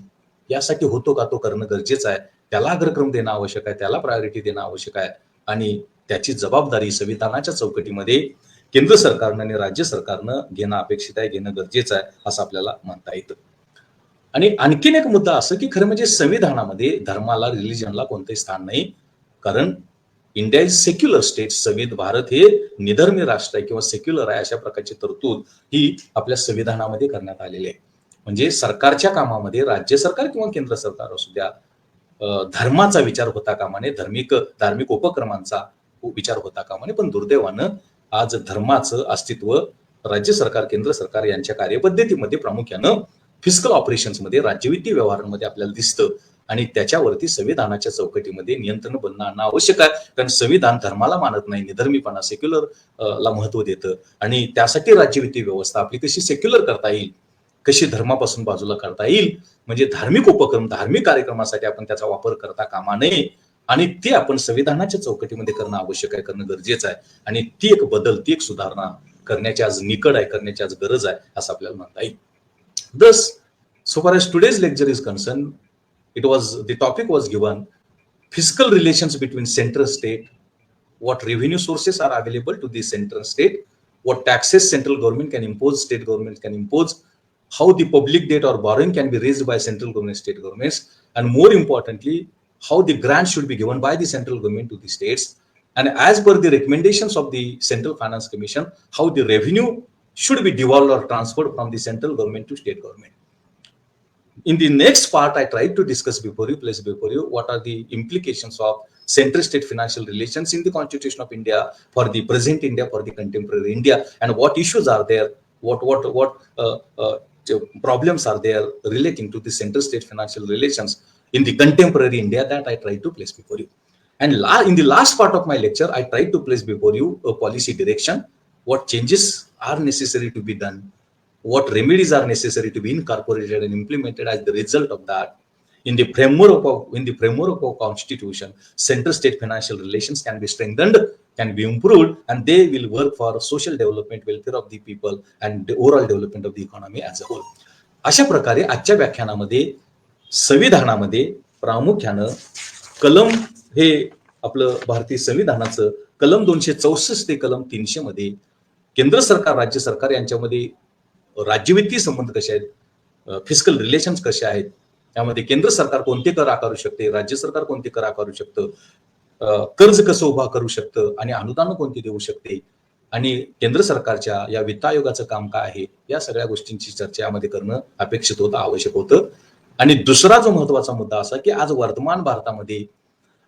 यासाठी होतो का? तो करणं गरजेचं आहे. त्याला अग्रक्रम देणं आवश्यक आहे, त्याला प्रायोरिटी देणं आवश्यक आहे आणि त्याची जबाबदारी संविधानाच्या चौकटीमध्ये केंद्र सरकारनं आणि राज्य सरकारनं घेणं अपेक्षित आहे, घेणं गरजेचं आहे असं आपल्याला म्हणता येतं. आणि आणखीन एक मुद्दा असं की खरं म्हणजे संविधानामध्ये धर्माला, रिलिजनला कोणतंही स्थान नाही, कारण India is secular state. Bharat हे निधर्मी राष्ट्र आहे किंवा सेक्युलर आहे अशा प्रकारची तरतूद ही आपल्या संविधानामध्ये करण्यात आलेली आहे. म्हणजे सरकारच्या कामामध्ये राज्य सरकार किंवा केंद्र सरकार असू द्या, धर्माचा विचार होता कामा नये, धार्मिक उपक्रमांचा विचार होता कामा नये. पण दुर्दैवानं आज धर्माचं अस्तित्व राज्य सरकार, केंद्र सरकार यांच्या कार्यपद्धतीमध्ये प्रामुख्यानं फिस्कल ऑपरेशन्समध्ये, राज्यवित्तीय व्यवहारांमध्ये आपल्याला दिसतं आणि त्याच्यावरती संविधानाच्या चौकटीमध्ये नियंत्रण बनणं आणणं आवश्यक आहे. कारण संविधान धर्माला मानत नाही, निधर्मीपणा, सेक्युलर ला महत्व देतं आणि त्यासाठी राज्यवित्तीय व्यवस्था आपली कशी सेक्युलर करता येईल, कशी धर्मापासून बाजूला करता येईल, म्हणजे धार्मिक उपक्रम, धार्मिक कार्यक्रमासाठी आपण त्याचा वापर करता कामा नये आणि ते आपण संविधानाच्या चौकटीमध्ये करणं आवश्यक आहे, करणं गरजेचं आहे. आणि ती एक बदल, ती एक सुधारणा करण्याची आज निकड आहे, करण्याची आज गरज आहे असं आपल्याला म्हणता येईल. Thus, so far as today's lecture is concerned, the topic was given fiscal relations between central state, what revenue sources are available to the central state, what taxes central government can impose, state government can impose, how the public debt or borrowing can be raised by central government, state governments, and more importantly, how the grants should be given by the central government to the states, and as per the recommendations of the Central Finance Commission, how the revenue should be devolved or transferred from the central government to state government. In the next part, I tried to discuss place before you, what are the implications of central-state financial relations in the Constitution of India for the present India, for the contemporary India, and what issues are there, what problems are there relating to the central-state financial relations in the contemporary India, that I tried to place before you. And in the last part of my lecture, I tried to place before you a policy direction, what changes are necessary to be done, what remedies are necessary to be incorporated and implemented as the result of that. In the framework of Constitution, central-state financial relations can be strengthened, can be improved, and they will work for social development, welfare of the people, and the overall development of the economy as a whole. अशा प्रकारे आजच्या व्याख्यानामध्ये संविधानामध्ये प्रामुख्यानं कलम हे आपलं भारतीय संविधानाचं कलम 264 ते कलम 300 मध्ये केंद्र सरकार, राज्य सरकार यांच्यामध्ये राज्यवित्तीय संबंध कसे आहेत, फिस्कल रिलेशन्स कसे आहेत, त्यामध्ये केंद्र सरकार कोणते कर आकारू शकते, राज्य सरकार कोणते कर आकारू शकतं, कर्ज कसं उभा करू शकतं आणि अनुदान कोणते देऊ शकते आणि केंद्र सरकारच्या या वित्त आयोगाचं काम काय आहे, या सगळ्या गोष्टींची चर्चा यामध्ये करणं अपेक्षित होतं, आवश्यक होतं. आणि दुसरा जो महत्वाचा मुद्दा असा की आज वर्तमान भारतामध्ये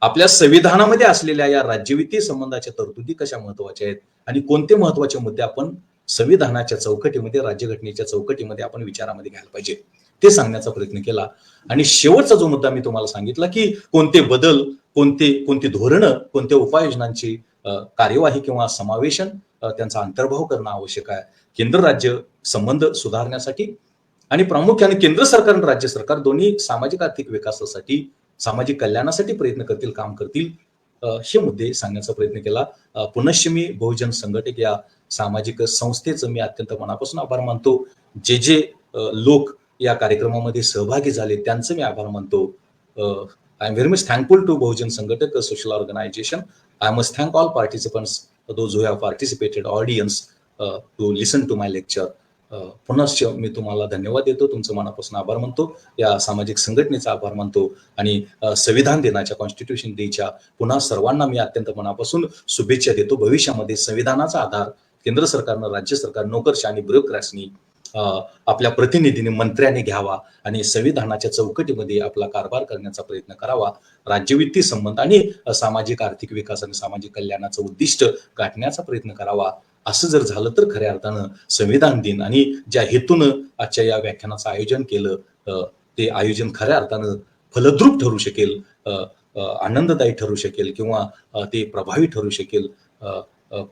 आपल्या संविधानामध्ये असलेल्या या राज्यवित्तीय संबंधाच्या तरतुदी कशा महत्वाच्या आहेत आणि कोणते महत्वाचे मुद्दे आपण संविधानाच्या चौकटीमध्ये, राज्यघटनेच्या चौकटीमध्ये आपण विचारामध्ये घ्यायला पाहिजे, ते सांगण्याचा प्रयत्न केला. आणि शेवटचा जो मुद्दा मी तुम्हाला सांगितला की कोणते बदल, कोणती धोरणं, कोणत्या उपाययोजनांची कार्यवाही किंवा समावेशन, त्यांचा अंतर्भाव करणं आवश्यक आहे केंद्र राज्य संबंध सुधारण्यासाठी. आणि प्रामुख्याने केंद्र सरकार आणि राज्य सरकार दोन्ही सामाजिक आर्थिक विकासासाठी, सामाजिक कल्याणासाठी प्रयत्न करतील, काम करतील, हे मुद्दे सांगण्याचा प्रयत्न केला. पुनश्च मी बहुजन संघटक या सामाजिक संस्थेचं मी अत्यंत मनापासून आभार मानतो. जे लोक या कार्यक्रमामध्ये सहभागी झाले त्यांचं मी आभार मानतो. I am very much thankful to Bahujan Sanghatak social organisation. I must thank all participants, those who have participated, audience, to listen to my lecture. पुनश्च मी तुम्हाला धन्यवाद देतो, तुमचं मनापासून आभार मानतो, या सामाजिक संघटनेचा आभार मानतो आणि संविधान दिनाच्या, कॉन्स्टिट्यूशन डेच्या पुन्हा सर्वांना मी अत्यंत मनापासून शुभेच्छा देतो. भविष्यामध्ये संविधानाचा आधार केंद्र सरकारनं, राज्य सरकार, नोकरशाही, ब्युरोक्रॅसीनी, आपल्या प्रतिनिधींनी, मंत्र्यांनी घ्यावा आणि संविधानाच्या चौकटीमध्ये आपला कारभार करण्याचा प्रयत्न करावा. राज्यवित्तीय संबंध आणि सामाजिक आर्थिक विकास आणि सामाजिक कल्याणाचं उद्दिष्ट गाठण्याचा प्रयत्न करावा. असं जर झालं तर खऱ्या अर्थानं संविधान दिन आणि ज्या हेतून आजच्या या व्याख्यानाचं आयोजन केलं, ते आयोजन खऱ्या अर्थानं फलद्रूप ठरू शकेल, आनंददायी ठरू शकेल किंवा ते प्रभावी ठरू शकेल,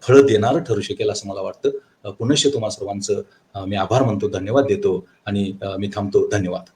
फळ देणारं ठरू शकेल असं मला वाटतं. पुनश्च तुम्हा सर्वांचं मी आभार मानतो, धन्यवाद देतो आणि मी थांबतो. धन्यवाद.